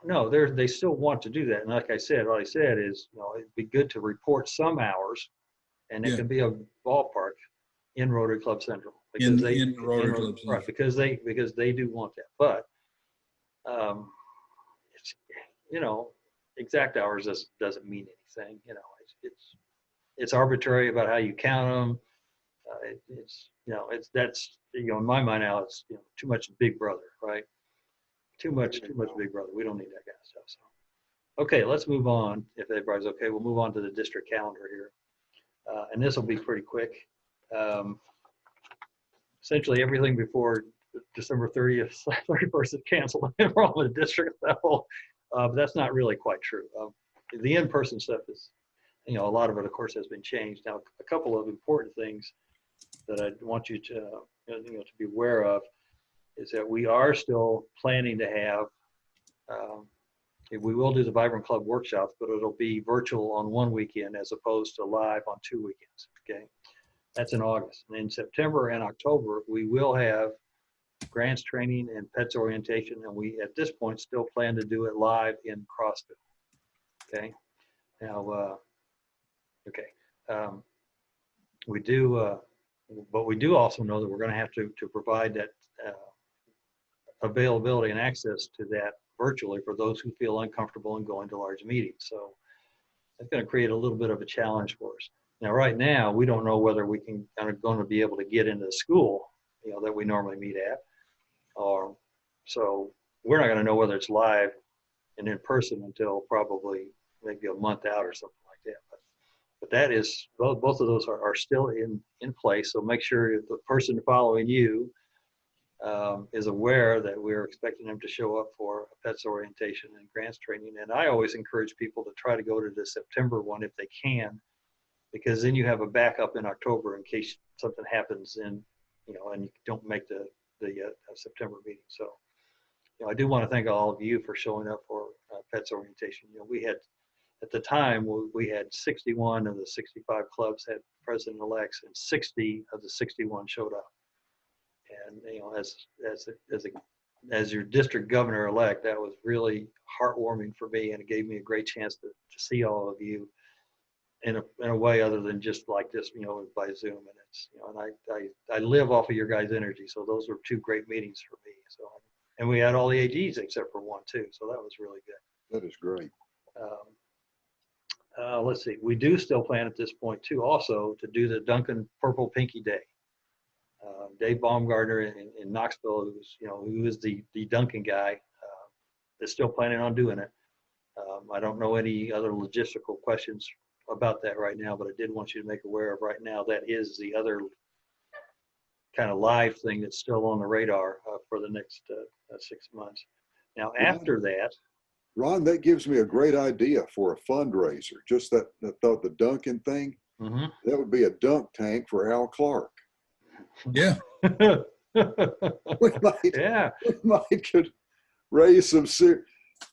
they still want to do that. And like I said, what I said is, it'd be good to report some hours, and it can be a ballpark in Rotary Club Central. In because the Rotary Club right, Central. because they do want that. But it's, exact hours doesn't mean anything. It's arbitrary about how you count them. In my mind now, it's too much Big Brother, right? Too much Big Brother. We don't need that kind of stuff. So, okay, let's move on. If everybody's okay, we'll move on to the district calendar here, and this will be pretty quick. Essentially, everything before December 30th, 31st is canceled from the district level, but that's not really quite true. The in-person stuff is, a lot of it, of course, has been changed. Now, a couple of important things that I want you to, to be aware of is that we are still planning to have, we will do the Vibram Club workshops, but it'll be virtual on one weekend as opposed to live on 2 weekends, okay? That's in August. And in September and October, we will have grants training and pets orientation, and we, at this point, still plan to do it live in Crossville, okay? Now, we do, but we do also know that we're going to have to provide that availability and access to that virtually for those who feel uncomfortable in going to large meetings. So that's going to create a little bit of a challenge for us. Now, right now, we don't know whether we can going to be able to get into the school, that we normally meet at, or so we're not going to know whether it's live and in person until probably maybe a month out or something like that. But that is, both of those are still in place. So make sure the person following you is aware that we're expecting them to show up for a pets orientation and grants training. And I always encourage people to try to go to the September one if they can, because then you have a backup in October in case something happens and you don't make the September meeting. So, I do want to thank all of you for showing up for pets orientation. We had, at the time, we had 61 of the 65 clubs had president-elects, and 60 of the 61 showed up. And as your district governor-elect, that was really heartwarming for me, and it gave me a great chance to see all of you in a way other than just like this, by Zoom. And it's, and I live off of your guys' energy. So those were 2 great meetings for me. So, and we had all the AGs except for 1 too. So that was really good. That is great. Let's see. We do still plan at this point too, also to do the Duncan Purple Pinky Day. Dave Baumgartner in Knoxville, who is the Duncan guy, is still planning on doing it. I don't know any other logistical questions about that right now, but I did want you to make aware of right now that is the other kind of live thing that's still on the radar for the next 6 months. Now, after that, Ron, that gives me a great idea for a fundraiser. Just that thought, the Duncan thing, that would be a dunk tank for Al Clark. Yeah. we might could raise some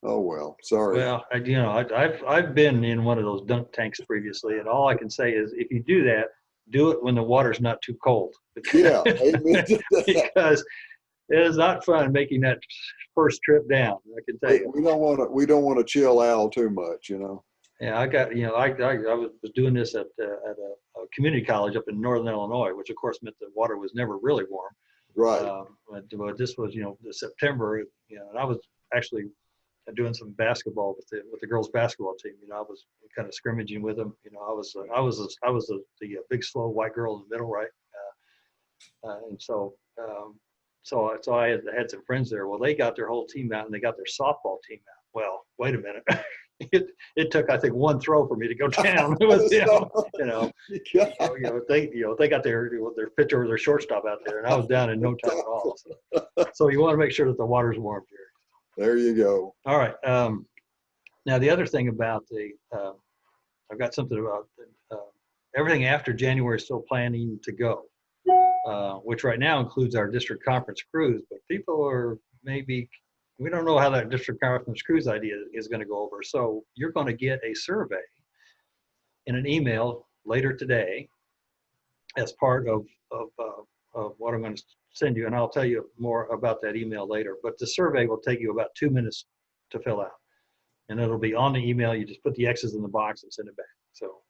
oh well, sorry. Well, I've been in one of those dunk tanks previously, and all I can say is if you do that, do it when the water's not too cold. Yeah, amen to that. Because it is not fun making that first trip down. I can tell you. We don't want to chill Al too much, Yeah, I got I was doing this at a community college up in northern Illinois, which of course meant the water was never really warm. Right. But this was the September, and I was actually doing some basketball with the girls basketball team. I was kind of scrimmaging with them. I was the big slow white girl in the middle, right? And so I had some friends there. Well, they got their whole team out, and they got their softball team out. Well, wait a minute. It took, I think, 1 throw for me to go down. It was, they got their pitcher or their shortstop out there, and I was down in no time at all. So you want to make sure that the water's warm, Jerry. There you go. All right. Now the other thing about I've got something about everything after January is still planning to go, which right now includes our district conference cruise. But people are we don't know how that district conference cruise idea is going to go over. So you're going to get a survey in an email later today as part of what I'm going to send you, and I'll tell you more about that email later. But the survey will take you about 2 minutes to fill out, and it'll be on the email. You just put the X's in the box and send it back. So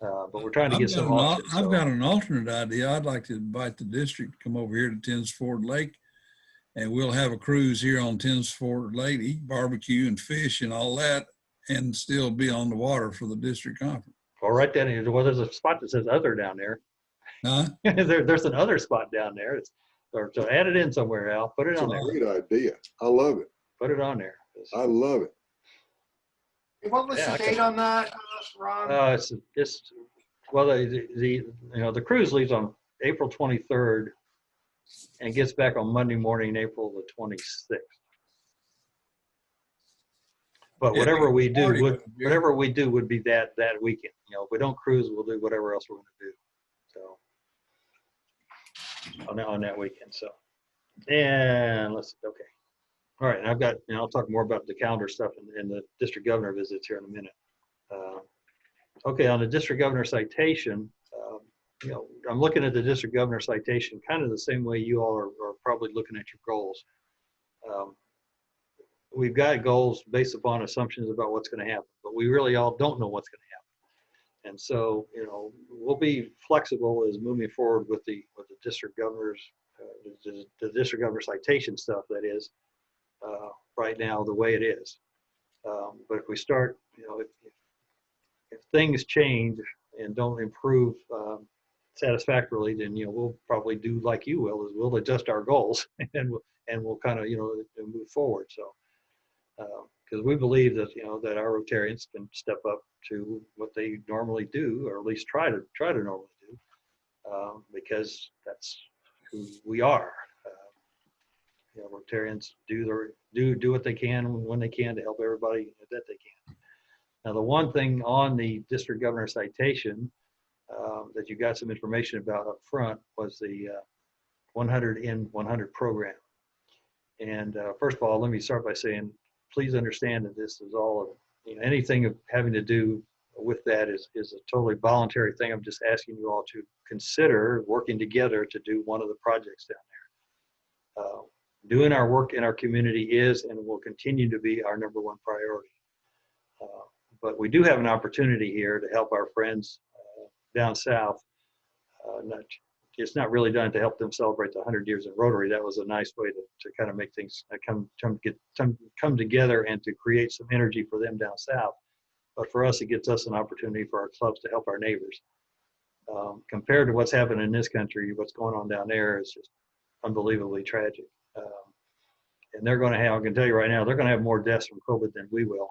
But we're trying to get some options. I've So. got an alternate idea. I'd like to invite the district to come over here to Tins Ford Lake, and we'll have a cruise here on Tins Ford Lake, eat barbecue and fish and all that, and still be on the water for the district conference. Well, right down here, well, there's a spot that says other down there. Huh? There's another spot down there. So add it in somewhere, Al. Put it It's on a there. great idea. I love it. Put it on there. I love it. What was Yeah, the date on that, Ron? It's well, the cruise leaves on April 23rd and gets back on Monday morning, April the 26th. But Yeah, whatever we do party would with it, yeah. whatever we do would be that weekend. If we don't cruise, we'll do whatever else we're going to do. So on that weekend. So, and okay. All right, and I'll talk more about the calendar stuff and the district governor visits here in a minute. Okay, on the district governor citation, I'm looking at the district governor citation kind of the same way you all are probably looking at your goals. We've got goals based upon assumptions about what's going to happen, but we really all don't know what's going to happen. And so, we'll be flexible as moving forward with the district governor's, the district governor citation stuff, that is, right now the way it is. But if we start, if things change and don't improve satisfactorily, then we'll probably do like you will, is we'll adjust our goals and we'll kind of move forward. So because we believe that that our Rotarians can step up to what they normally do, or at least try to normally do, because that's who we are. Rotarians do what they can when they can to help everybody that they can. Now, the one thing on the district governor citation that you got some information about up front was the 100 in 100 program. And first of all, let me start by saying, please understand that this is all anything having to do with that is a totally voluntary thing. I'm just asking you all to consider working together to do one of the projects down there. Doing our work in our community is and will continue to be our number one priority. But we do have an opportunity here to help our friends down south. It's not really done to help them celebrate the 100 years of Rotary. That was a nice way to kind of make things come together and to create some energy for them down south. But for us, it gets us an opportunity for our clubs to help our neighbors. Compared to what's happening in this country, what's going on down there is just unbelievably tragic. And they're going to have, I can tell you right now, they're going to have more deaths from COVID than we will.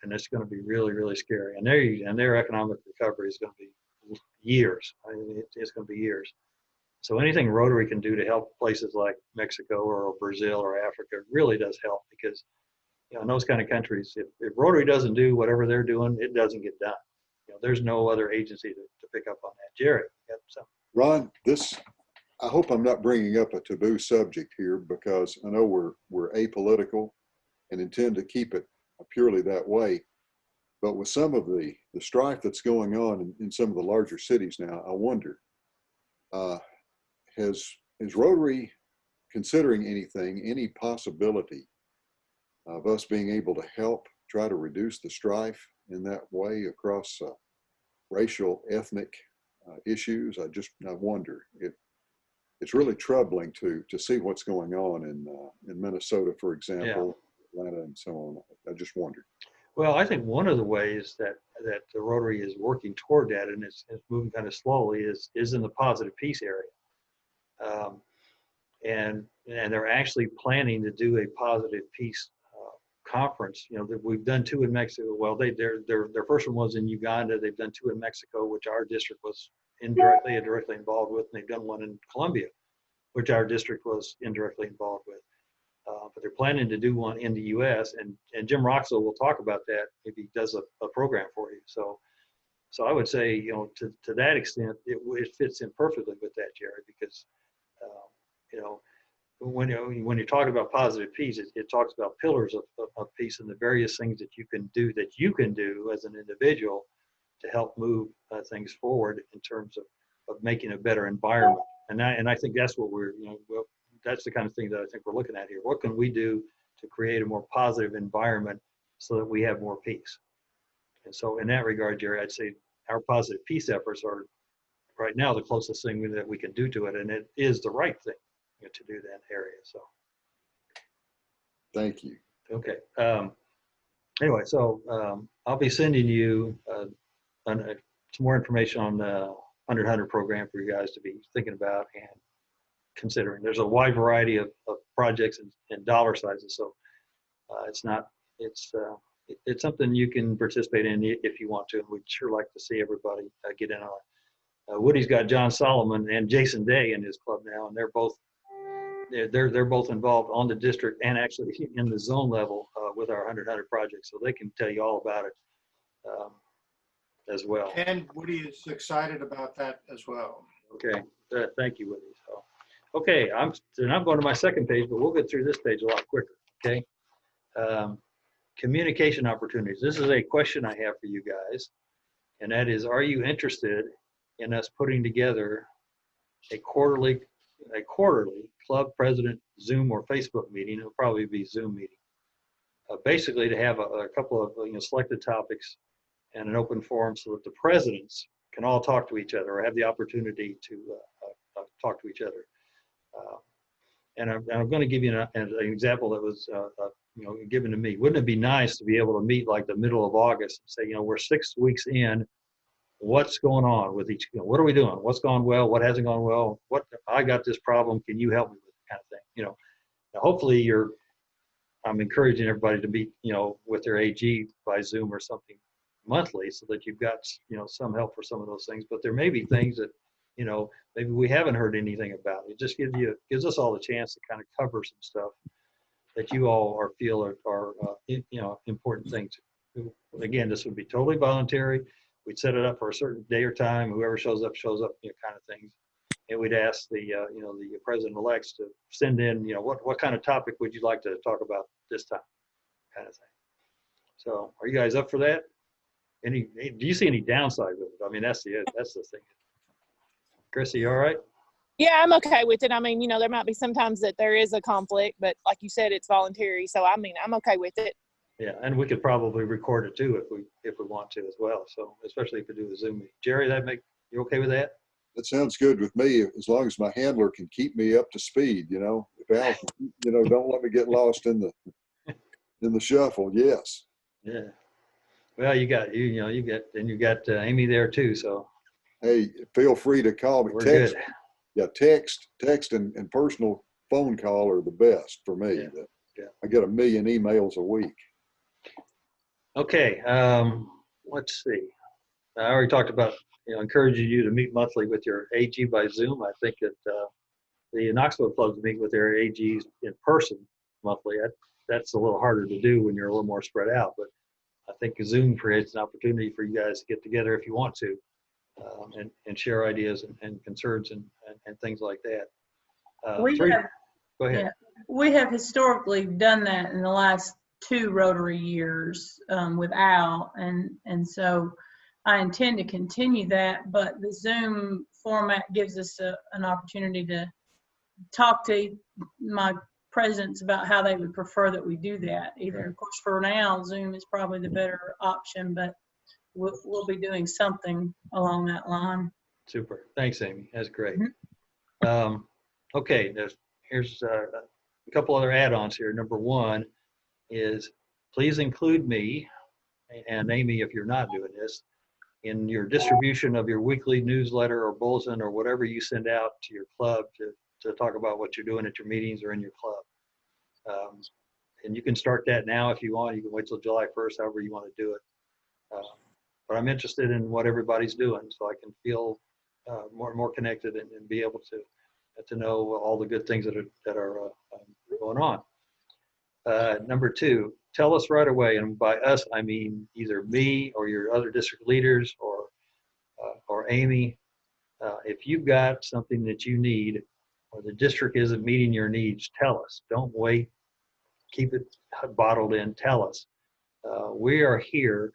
And it's going to be really, really scary. And their economic recovery is going to be years. I mean, it's going to be years. So anything Rotary can do to help places like Mexico or Brazil or Africa really does help, because in those kind of countries, if Rotary doesn't do whatever they're doing, it doesn't get done. There's no other agency to pick up on that. Jerry, you got something? Ron, I hope I'm not bringing up a taboo subject here, because I know we're apolitical and intend to keep it purely that way. But with some of the strife that's going on in some of the larger cities now, I wonder, is Rotary considering any possibility of us being able to help try to reduce the strife in that way across racial, ethnic issues? I wonder. It's really troubling to see what's going on in Minnesota, for example, Atlanta, and so on. I just wondered. Well, I think one of the ways that the Rotary is working toward that, and it's moving kind of slowly, is in the positive peace area. And they're actually planning to do a positive peace conference. We've done 2 in Mexico. Well, their first one was in Uganda. They've done 2 in Mexico, which our district was indirectly and directly involved with. And they've done 1 in Colombia, which our district was indirectly involved with. But they're planning to do 1 in the U.S. and Jim Roxell will talk about that if he does a program for you. So I would say, to that extent, it fits in perfectly with that, Jerry, because when you're talking about positive peace, it talks about pillars of peace and the various things that you can do as an individual to help move things forward in terms of making a better environment. And I think that's what that's the kind of thing that I think we're looking at here. What can we do to create a more positive environment so that we have more peace? And so in that regard, Jerry, I'd say our positive peace efforts are right now the closest thing that we can do to it, and it is the right thing, you know, to do that area. So, Thank you. okay. Anyway, so I'll be sending you some more information on the 100 program for you guys to be thinking about and considering. There's a wide variety of projects and dollar sizes, so it's something you can participate in if you want to, and we'd sure like to see everybody get in on it. Woody's got John Solomon and Jason Day in his club now, and they're both involved on the district and actually in the zone level with our 100 project, so they can tell you all about it as well. And Woody is excited about that as well. Okay, thank you, Woody. So, okay, I'm going to my second page, but we'll get through this page a lot quicker. Okay, communication opportunities. This is a question I have for you guys, and that is: are you interested in us putting together a quarterly club president Zoom or Facebook meeting? It'll probably be Zoom meeting. Basically, to have a couple of selected topics and an open forum so that the presidents can all talk to each other or have the opportunity to talk to each other. And I'm going to give you an example that was given to me. Wouldn't it be nice to be able to meet like the middle of August and say, we're 6 weeks in, what's going on with each, what are we doing? What's gone well? What hasn't gone well? I got this problem. Can you help me with it, kind of thing? Now hopefully I'm encouraging everybody to meet, with their AG by Zoom or something monthly so that you've got, some help for some of those things. But there may be things that, maybe we haven't heard anything about. It just gives us all the chance to kind of cover some stuff that you all feel are important things. Again, this would be totally voluntary. We'd set it up for a certain day or time. Whoever shows up, kind of things. And we'd ask the president-elects to send in, what kind of topic would you like to talk about this time, kind of thing. So, are you guys up for that? Do you see any downside with it? I mean, that's the thing. Chrissy, all right? Yeah, I'm okay with it. I mean, there might be sometimes that there is a conflict, but like you said, it's voluntary. So, I mean, I'm okay with it. Yeah, and we could probably record it too if we want to as well. So, especially if we do a Zoom meeting. Jerry, you okay with that? That sounds good with me, as long as my handler can keep me up to speed. If Al, don't let me get lost in the shuffle. Yes. Yeah. Well, you got Amy there too. So. Hey, feel free to call me. We're text. good. Yeah, text and personal phone call are the best for me. Yeah. I get 1 million emails a week. Okay. Let's see. I already talked about encouraging you to meet monthly with your AG by Zoom. I think that the Knoxville clubs meet with their AGs in person monthly. That's a little harder to do when you're a little more spread out. But I think Zoom creates an opportunity for you guys to get together if you want to, and share ideas and concerns and things like that. Go ahead. Yeah, we have historically done that in the last 2 Rotary years with Al, and so I intend to continue that, but the Zoom format gives us an opportunity to talk to my presidents about how they would prefer that we do that. Of course, for now, Zoom is probably the better option, but we'll be doing something along that line. Super. Thanks, Amy. That's great. Mm-hmm. Okay, here's a couple other add-ons here. Number 1 is please include me and Amy, if you're not doing this, in your distribution of your weekly newsletter or bulletin or whatever you send out to your club to talk about what you're doing at your meetings or in your club. And you can start that now if you want. You can wait till July 1st, however you want to do it. But I'm interested in what everybody's doing so I can feel more connected and be able to know all the good things that are going on. Number 2, tell us right away, and by us I mean either me or your other district leaders or Amy. If you've got something that you need or the district isn't meeting your needs, tell us. Don't wait. Keep it bottled in. Tell us. We are here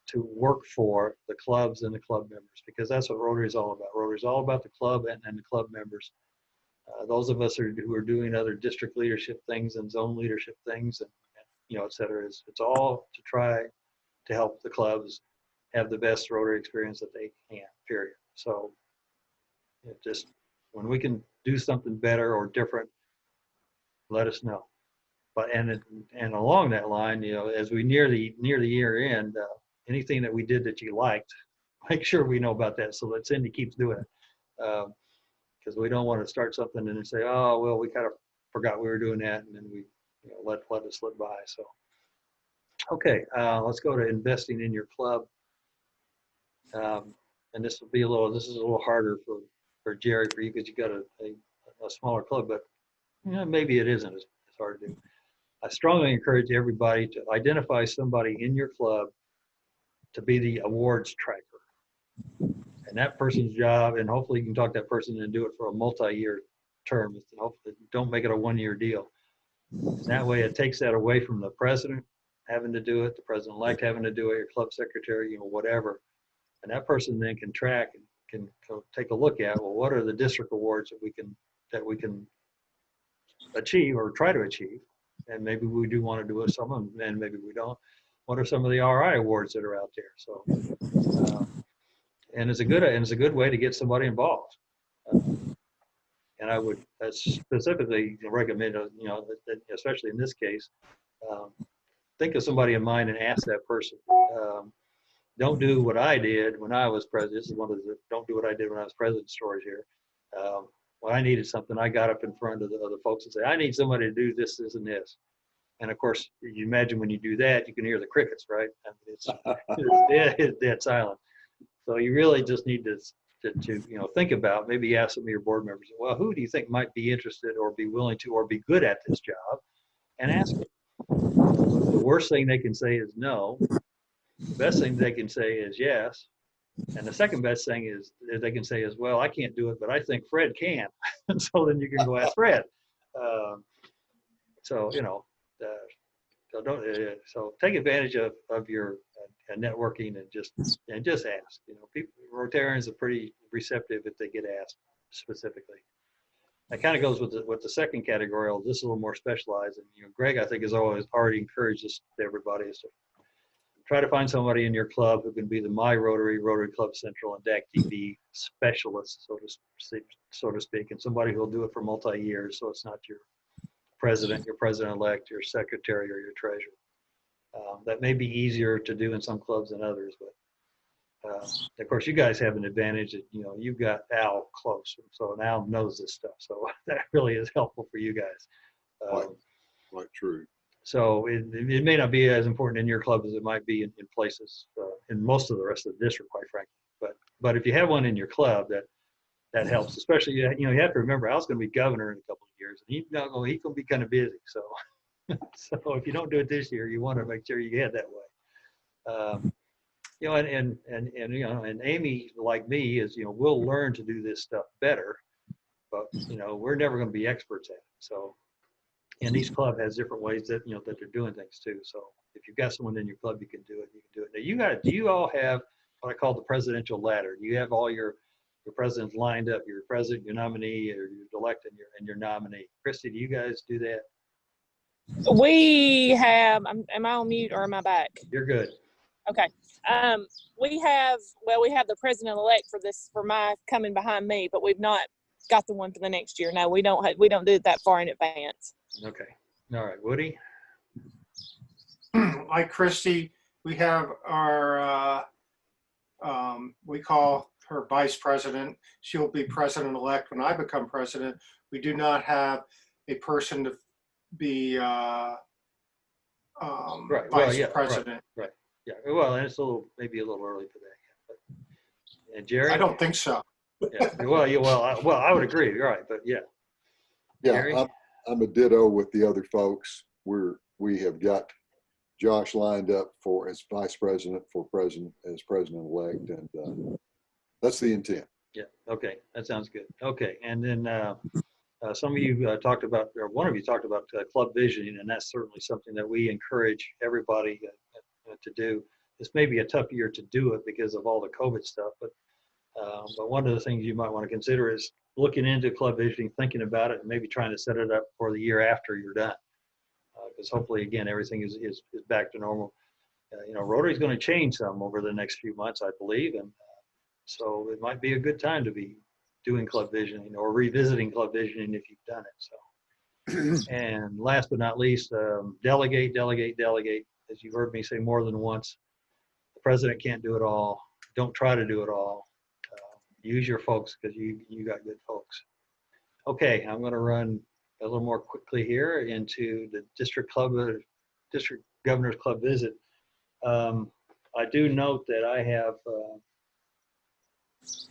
to work for the clubs and the club members, because that's what Rotary is all about. Rotary is all about the club and the club members. Those of us who are doing other district leadership things and zone leadership things and et cetera, it's all to try to help the clubs have the best Rotary experience that they can, period. So just when we can do something better or different, let us know. But and along that line, as we near the year end, anything that we did that you liked, make sure we know about that so that Cindy keeps doing it. Because we don't want to start something and then say, oh, well, we kind of forgot we were doing that, and then we let it slip by. So, okay, let's go to investing in your club. And this is a little harder for Jerry, for you, because you got a smaller club, but maybe it isn't as hard to do. I strongly encourage everybody to identify somebody in your club to be the awards tracker. And that person's job, and hopefully you can talk to that person and do it for a multi-year term. Hopefully don't make it a one-year deal. And that way it takes that away from the president having to do it, the president-elect having to do it, your club secretary, whatever. And that person then can track and can take a look at, well, what are the district awards that we can achieve or try to achieve? And maybe we do want to do some of them, and maybe we don't. What are some of the RI awards that are out there? So, and it's a good way to get somebody involved. And I would specifically recommend, especially in this case, think of somebody in mind and ask that person. Don't do what I did when I was president. This is one of the don't do what I did when I was president stories here. When I needed something, I got up in front of the other folks and say, I need somebody to do this, this, and this. And of course, you imagine when you do that, you can hear the crickets, right? I mean, it's dead silent. So you really just need to think about, maybe ask some of your board members, well, who do you think might be interested or be willing to or be good at this job? And ask them. The worst thing they can say is no. The best thing they can say is yes. And the second best thing is they can say is, well, I can't do it, but I think Fred can. And so then you can go ask Fred. So take advantage of your networking and just ask. People, Rotarians are pretty receptive if they get asked specifically. That kind of goes with the second category. This is a little more specialized. And Greg, I think, has already encouraged this to everybody, is to try to find somebody in your club who can be the My Rotary, Rotary Club Central, and DAC TV specialist, so to speak, and somebody who will do it for multi-years, so it's not your president-elect, your secretary, or your treasurer. That may be easier to do in some clubs than others, but of course, you guys have an advantage that you've got Al close, so Al knows this stuff, so that really is helpful for you guys. Quite true. So it may not be as important in your club as it might be in places, in most of the rest of the district, quite frankly. But if you have one in your club, that helps. Especially you have to remember Al's going to be governor in a couple of years, and he's going to be kind of busy. So so if you don't do it this year, you want to make sure you head that way. And Amy, like me, is we'll learn to do this stuff better, but we're never going to be experts at it. So. And each club has different ways that that they're doing things too. So if you've got someone in your club, you can do it. Now do you all have what I call the presidential ladder? Do you have all your presidents lined up? Your president, your nominee, or your elect, and your nominee. Christy, do you guys do that? We have. Am I on mute or am I back? You're good. Okay. We have the president-elect for my coming behind me, but we've not got the one for the next year. No, we don't do it that far in advance. Okay. All right. Woody? Like Christy, we have our, we call her vice president. She'll be president-elect when I become president. We do not have a person to be vice president. Right. Yeah. Well, and it's maybe a little early for that. But, and Jerry? I don't think so. Yeah. Well, I would agree. You're right. But yeah. Yeah, I'm a ditto with the other folks. We have got Josh lined up as vice president as president-elect, and that's the intent. Yeah. Okay. That sounds good. Okay. And then some of you talked about, or one of you talked about club visioning, and that's certainly something that we encourage everybody to do. This may be a tough year to do it because of all the COVID stuff, but one of the things you might want to consider is looking into club visioning, thinking about it, and maybe trying to set it up for the year after you're done. Because hopefully, again, everything is back to normal. Rotary's going to change some over the next few months, I believe, and so it might be a good time to be doing club visioning or revisiting club visioning if you've done it. So, and last but not least, delegate. As you've heard me say more than once, the president can't do it all. Don't try to do it all. Use your folks because you got good folks. Okay, I'm going to run a little more quickly here into the district governor's club visit. I do note that I have,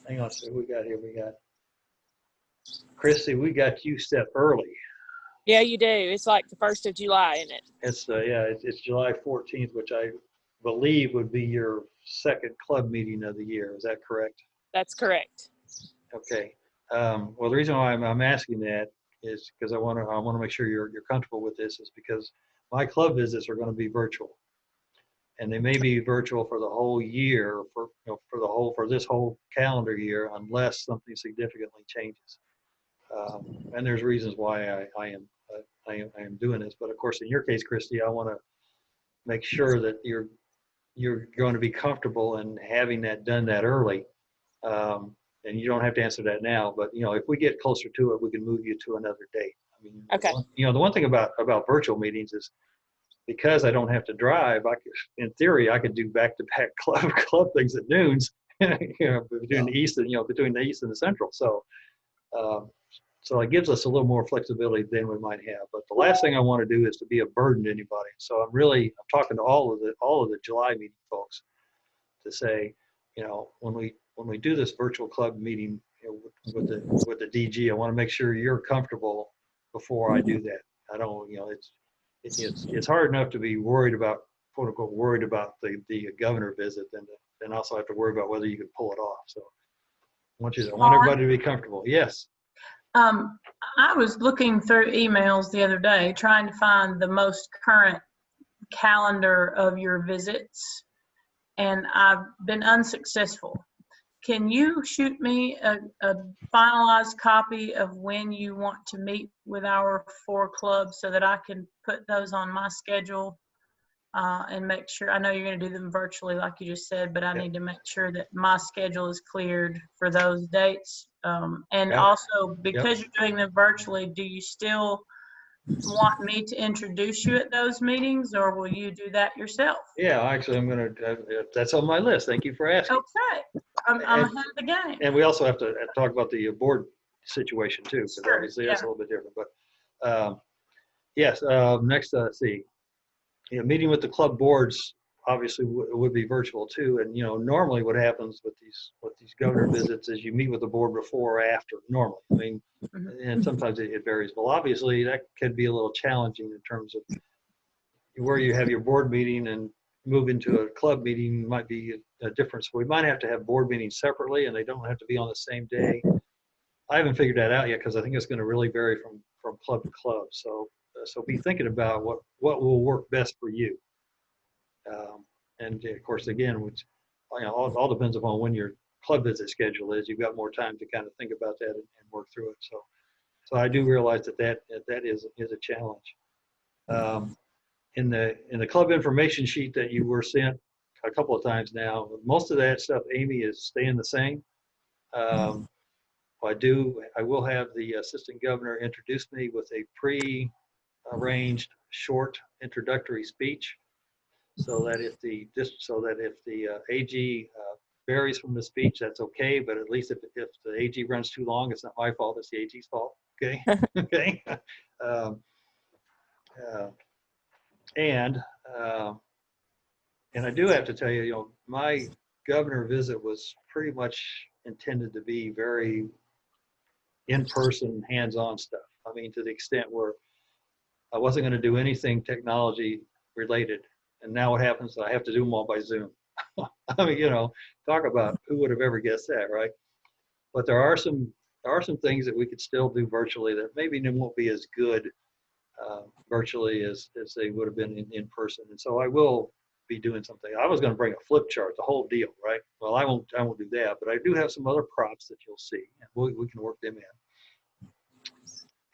hang on a second, we got Christy, we got you set early. Yeah, you do. It's like the 1st of July, isn't it? It's July 14th, which I believe would be your second club meeting of the year. Is that correct? That's correct. Okay. Well, the reason why I'm asking that is because I want to make sure you're comfortable with this, is because my club visits are going to be virtual, and they may be virtual for the whole year, for this whole calendar year, unless something significantly changes. And there's reasons why I am doing this, but of course, in your case, Christy, I want to make sure that you're going to be comfortable in having that done that early. And you don't have to answer that now, but if we get closer to it, we can move you to another date. I mean, Okay. The one thing about virtual meetings is, because I don't have to drive, in theory, I could do back-to-back club things at noons, between the east and the central. So it gives us a little more flexibility than we might have. But the last thing I want to do is to be a burden to anybody. So I'm talking to all of the July meeting folks to say, when we do this virtual club meeting with the DG, I want to make sure you're comfortable before I do that. I don't, it's hard enough to be worried about, quote unquote, worried about the governor visit, and also have to worry about whether you can pull it off. So I want everybody to be comfortable. Yes. I was looking through emails the other day trying to find the most current calendar of your visits, and I've been unsuccessful. Can you shoot me a finalized copy of when you want to meet with our 4 clubs so that I can put those on my schedule and make sure? I know you're going to do them virtually like you just said, but I need to make sure that my schedule is cleared for those dates. And also, because you're doing them virtually, do you still want me to introduce you at those meetings, or will you do that yourself? Yeah, actually, I'm going to, that's on my list. Thank you for asking. Okay. I'm ahead of the game. And we also have to talk about the board situation too, because Sure, obviously that's a little bit different. But yes, next, let's see. Meeting with the club boards obviously would be virtual too. And normally what happens with these governor visits is you meet with the board before or after. Normally, I mean, and sometimes it varies. Well, obviously that could be a little challenging in terms of where you have your board meeting and move into a club meeting might be a difference. We might have to have board meetings separately, and they don't have to be on the same day. I haven't figured that out yet, because I think it's going to really vary from club to club. So be thinking about what will work best for you. And of course, again, which all depends upon when your club visit schedule is. You've got more time to kind of think about that and work through it. So I do realize that is a challenge. In the club information sheet that you were sent a couple of times now, most of that stuff, Amy, is staying the same. I will have the assistant governor introduce me with a pre-arranged short introductory speech, so that if the AG varies from the speech, that's okay. But at least if the AG runs too long, it's not my fault. It's the AG's fault. Okay. Okay. And I do have to tell you, my governor visit was pretty much intended to be very in-person, hands-on stuff. I mean, to the extent where I wasn't going to do anything technology related. And now what happens? I have to do them all by Zoom. I mean, talk about who would have ever guessed that, right? But there are some things that we could still do virtually that maybe won't be as good virtually as they would have been in person. And so I will be doing something. I was going to bring a flip chart, the whole deal, right? Well, I won't do that, but I do have some other props that you'll see, and we can work them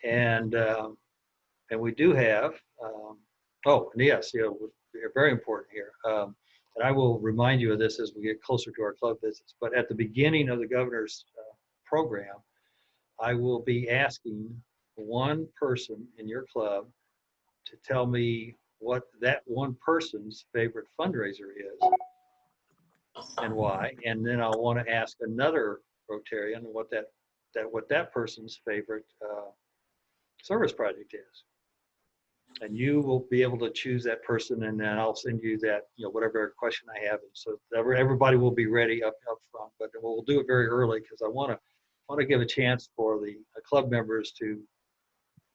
in. And we do have, very important here. And I will remind you of this as we get closer to our club visits. But at the beginning of the governor's program, I will be asking one person in your club to tell me what that one person's favorite fundraiser is and why. And then I'll want to ask another Rotarian what that person's favorite service project is. And you will be able to choose that person, and then I'll send you that, whatever question I have. And so everybody will be ready up front, but we'll do it very early because I want to give a chance for the club members to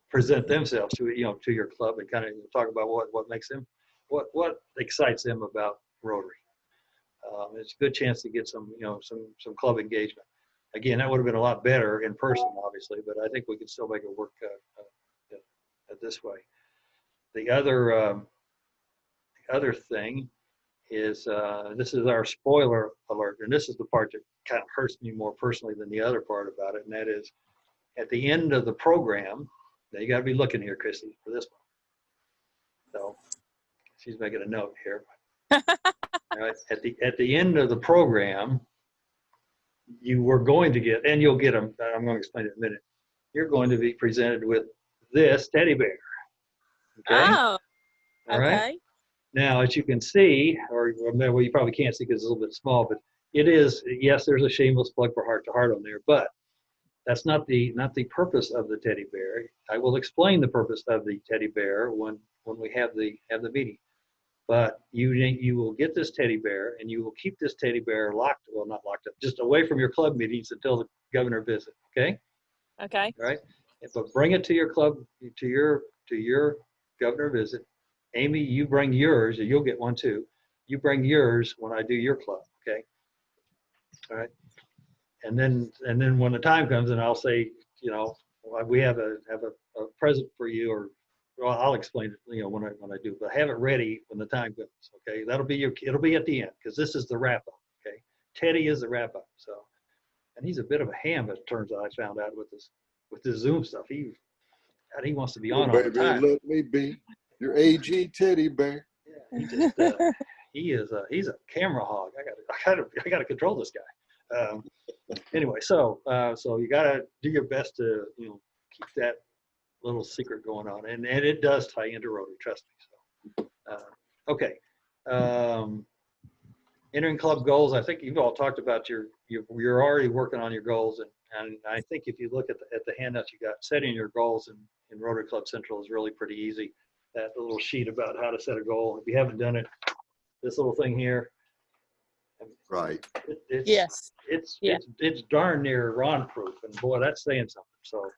present themselves to your club and kind of talk about what makes them, what excites them about Rotary. It's a good chance to get some club engagement. Again, that would have been a lot better in person, obviously, but I think we can still make it work this way. The other thing is this is our spoiler alert, and this is the part that kind of hurts me more personally than the other part about it, and that is at the end of the program. Now you got to be looking here, Chrissy, for this one. So she's making a note here. All right, at the end of the program, you were going to get, and you'll get them. I'm going to explain it in a minute. You're going to be presented with this teddy bear. Okay. Oh, all right. okay. Now, as you can see, or well, you probably can't see because it's a little bit small, but it is, yes, there's a shameless plug for Heart to Heart on there, but that's not the purpose of the teddy bear. I will explain the purpose of the teddy bear when we have the meeting. But you will get this teddy bear, and you will keep this teddy bear locked, well, not locked up, just away from your club meetings until the governor visit. Okay. Okay. All right. But bring it to your club, to your governor visit. Amy, you bring yours, and you'll get one too. You bring yours when I do your club, okay? All right. And then when the time comes, and I'll say, we have a present for you, or well, I'll explain it, when I do. But have it ready when the time comes, okay? It'll be at the end because this is the wrap up, okay? Teddy is the wrap up, so, and he's a bit of a ham. It turns out, I found out with this Zoom stuff. He wants to be on all the time. Let me be your AG teddy bear. Yeah, he just he's a camera hog. I gotta control this guy. Anyway, so you gotta do your best to keep that little secret going on, and it does tie into Rotary, trust me. So okay, entering club goals. I think you've all talked about you're already working on your goals, and I think if you look at the handouts you got, setting your goals in Rotary Club Central is really pretty easy. That little sheet about how to set a goal. If you haven't done it, this little thing here. Right. Yes. It's darn near Ron proof, and boy, that's saying something. So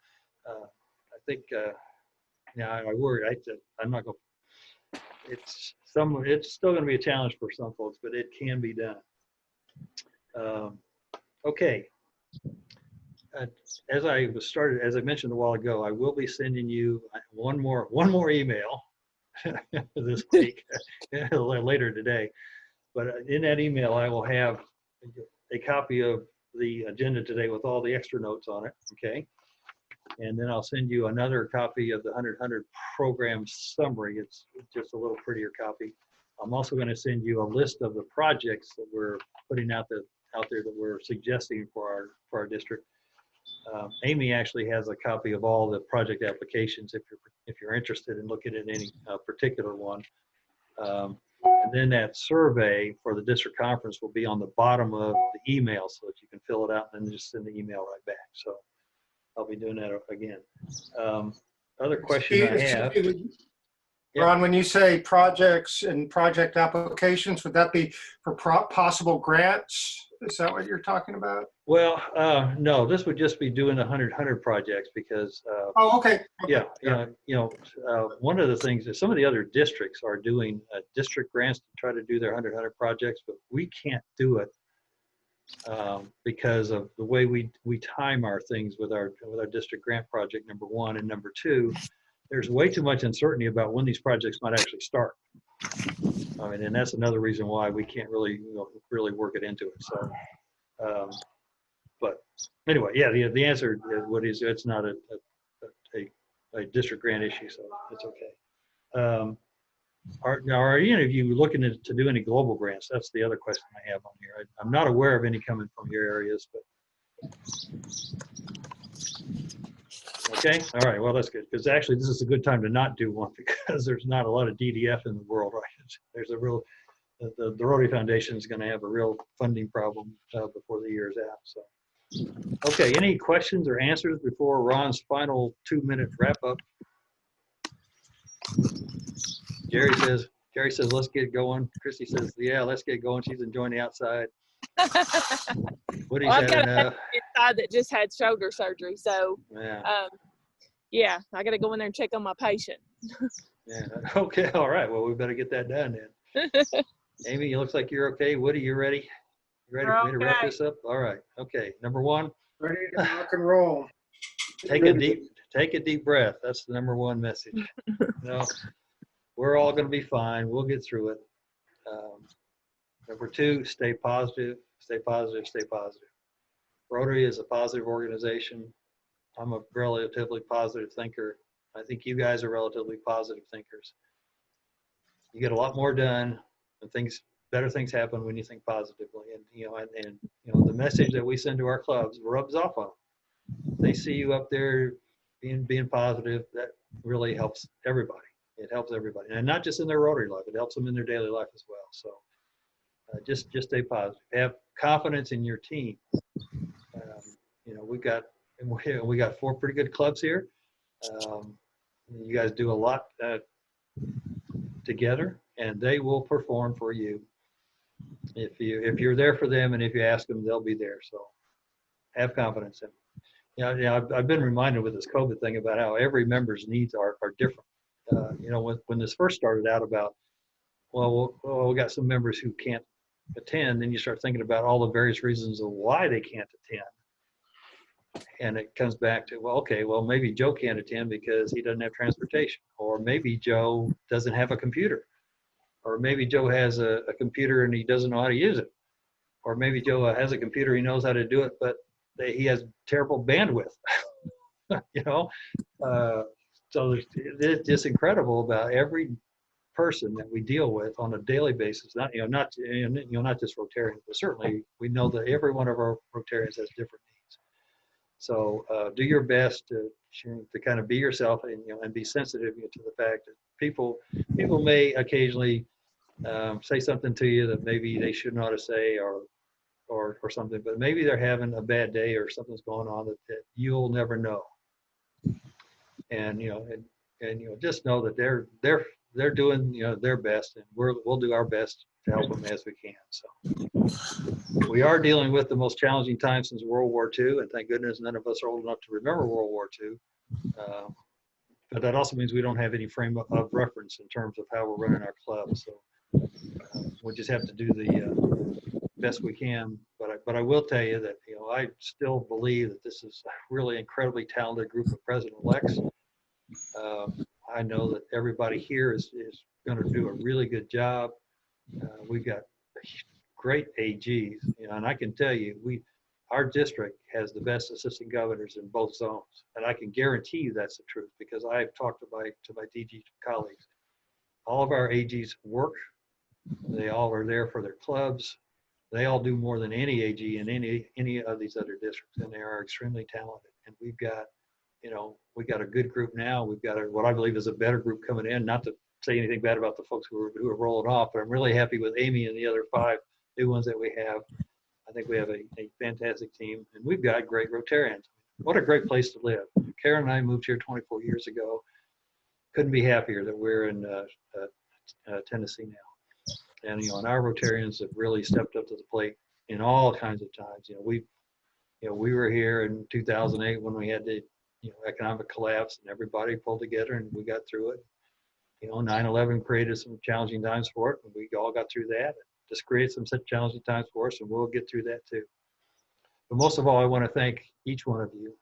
I think I worry. I'm not going. It's still going to be a challenge for some folks, but it can be done. Okay. As I mentioned a while ago, I will be sending you one more email this week, later today. But in that email, I will have a copy of the agenda today with all the extra notes on it. Okay. And then I'll send you another copy of the 100 program summary. It's just a little prettier copy. I'm also going to send you a list of the projects that we're putting out there that we're suggesting for our district. Amy actually has a copy of all the project applications if you're interested in looking at any particular one. And then that survey for the district conference will be on the bottom of the email so that you can fill it out and then just send the email right back. So I'll be doing that again. Other question I have. Ron, when you say projects and project applications, would that be for possible grants? Is that what you're talking about? Well, no, this would just be doing the 100 projects because. Oh, okay. Yeah. One of the things is some of the other districts are doing district grants to try to do their 100 projects, but we can't do it because of the way we time our things with our district grant project, number one, and number two, there's way too much uncertainty about when these projects might actually start. I mean, and that's another reason why we can't really work it into it. So, but anyway, yeah, the answer is it's not a district grant issue, so it's okay. are any of you looking to do any global grants? That's the other question I have on here. I'm not aware of any coming from your areas, but. Okay, all right, well, that's good, because actually this is a good time to not do one because there's not a lot of DDF in the world, right? There's a real, the Rotary Foundation is going to have a real funding problem before the year is out, so. Okay, any questions or answers before Ron's final 2-minute wrap up? Jerry says, let's get going. Christy says, yeah, let's get going. She's enjoying the outside. Woody's Well, I've had got a enough. patient inside that just had shoulder surgery, so Yeah. yeah, I got to go in there and check on my patient. Yeah. Okay. All right. Well, we better get that done then. Amy, it looks like you're okay. Woody, you ready? You ready for me to wrap Okay. this up? All right. Okay. Number one, Ready to rock and roll. take a deep breath. That's the number one message. We're all going to be fine. We'll get through it. Number two, stay positive, stay positive, stay positive. Rotary is a positive organization. I'm a relatively positive thinker. I think you guys are relatively positive thinkers. You get a lot more done and better things happen when you think positively. And the message that we send to our clubs rubs off on them. They see you up there being positive. That really helps everybody. It helps everybody, and not just in their Rotary life. It helps them in their daily life as well. So just stay positive. Have confidence in your team. We got 4 pretty good clubs here. You guys do a lot together, and they will perform for you. If you're there for them, and if you ask them, they'll be there. So have confidence in them. I've been reminded with this COVID thing about how every member's needs are different. When this first started out about, we got some members who can't attend, then you start thinking about all the various reasons of why they can't attend. And it comes back to, maybe Joe can't attend because he doesn't have transportation, or maybe Joe doesn't have a computer, or maybe Joe has a computer and he doesn't know how to use it, or maybe Joe has a computer, he knows how to do it, but he has terrible bandwidth. So it's just incredible about every person that we deal with on a daily basis. Not just Rotarians, but certainly we know that every one of our Rotarians has different needs. So do your best to kind of be yourself and be sensitive to the fact that people may occasionally say something to you that maybe they should not have say or something, but maybe they're having a bad day or something's going on that you'll never know. And just know that they're doing their best, and we'll do our best to help them as we can. So we are dealing with the most challenging time since World War II, and thank goodness none of us are old enough to remember World War II. But that also means we don't have any frame of reference in terms of how we're running our club. So we just have to do the best we can. But I will tell you that I still believe that this is a really incredibly talented group of president-elects. I know that everybody here is going to do a really good job. We've got great AGs, and I can tell you, our district has the best assistant governors in both zones, and I can guarantee you that's the truth because I've talked to my DG colleagues. All of our AGs work. They all are there for their clubs. They all do more than any AG in any of these other districts, and they are extremely talented. And we've got a good group now. We've got what I believe is a better group coming in. Not to say anything bad about the folks who are rolling off, but I'm really happy with Amy and the other 5 new ones that we have. I think we have a fantastic team, and we've got great Rotarians. What a great place to live. Karen and I moved here 24 years ago. Couldn't be happier that we're in Tennessee now. And and our Rotarians have really stepped up to the plate in all kinds of times. We were here in 2008 when we had the economic collapse, and everybody pulled together and we got through it. 9/11 created some challenging times for it, and we all got through that. Just create some such challenging times for us, and we'll get through that too. But most of all, I want to thank each one of you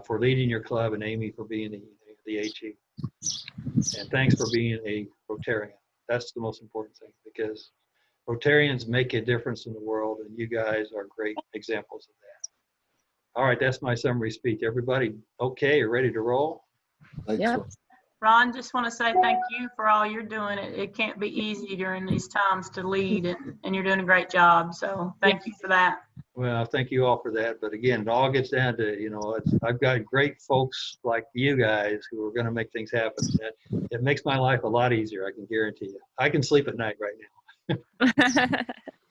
for leading your club, and Amy for being the AG. And thanks for being a Rotarian. That's the most important thing, because Rotarians make a difference in the world, and you guys are great examples of that. All right, that's my summary speech. Everybody okay or ready to roll? Thanks. Yep. Ron, just want to say thank you for all you're doing. It can't be easy during these times to lead, and you're doing a great job. So thank you for that. Well, thank you all for that. But again, it all gets down to, I've got great folks like you guys who are going to make things happen. It makes my life a lot easier, I can guarantee you. I can sleep at night right now.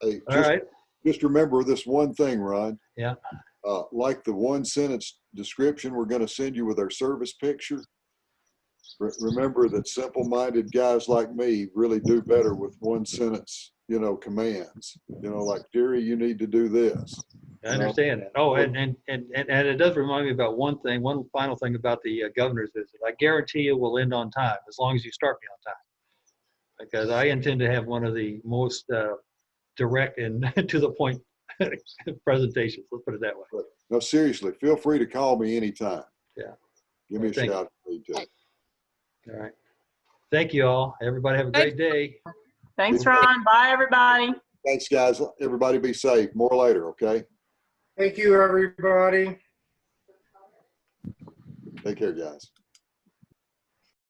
Hey, All right. just remember this one thing, Ron. Yeah. Like the one sentence description we're going to send you with our service picture. Remember that simple-minded guys like me really do better with one sentence, commands. Like, Jerry, you need to do this. I understand that. Oh, and it does remind me about one final thing about the governor's visit. I guarantee you we'll end on time as long as you start me on time, because I intend to have one of the most direct and to the point presentations. Let's put it that way. But, no, seriously, feel free to call me anytime. Yeah. Give me a Thank shout if you need to. All right. Thank you all. Everybody have a great day. Thanks, Ron. Bye, everybody. Thanks, guys. Everybody be safe. More later, okay? Thank you, everybody. Take care, guys.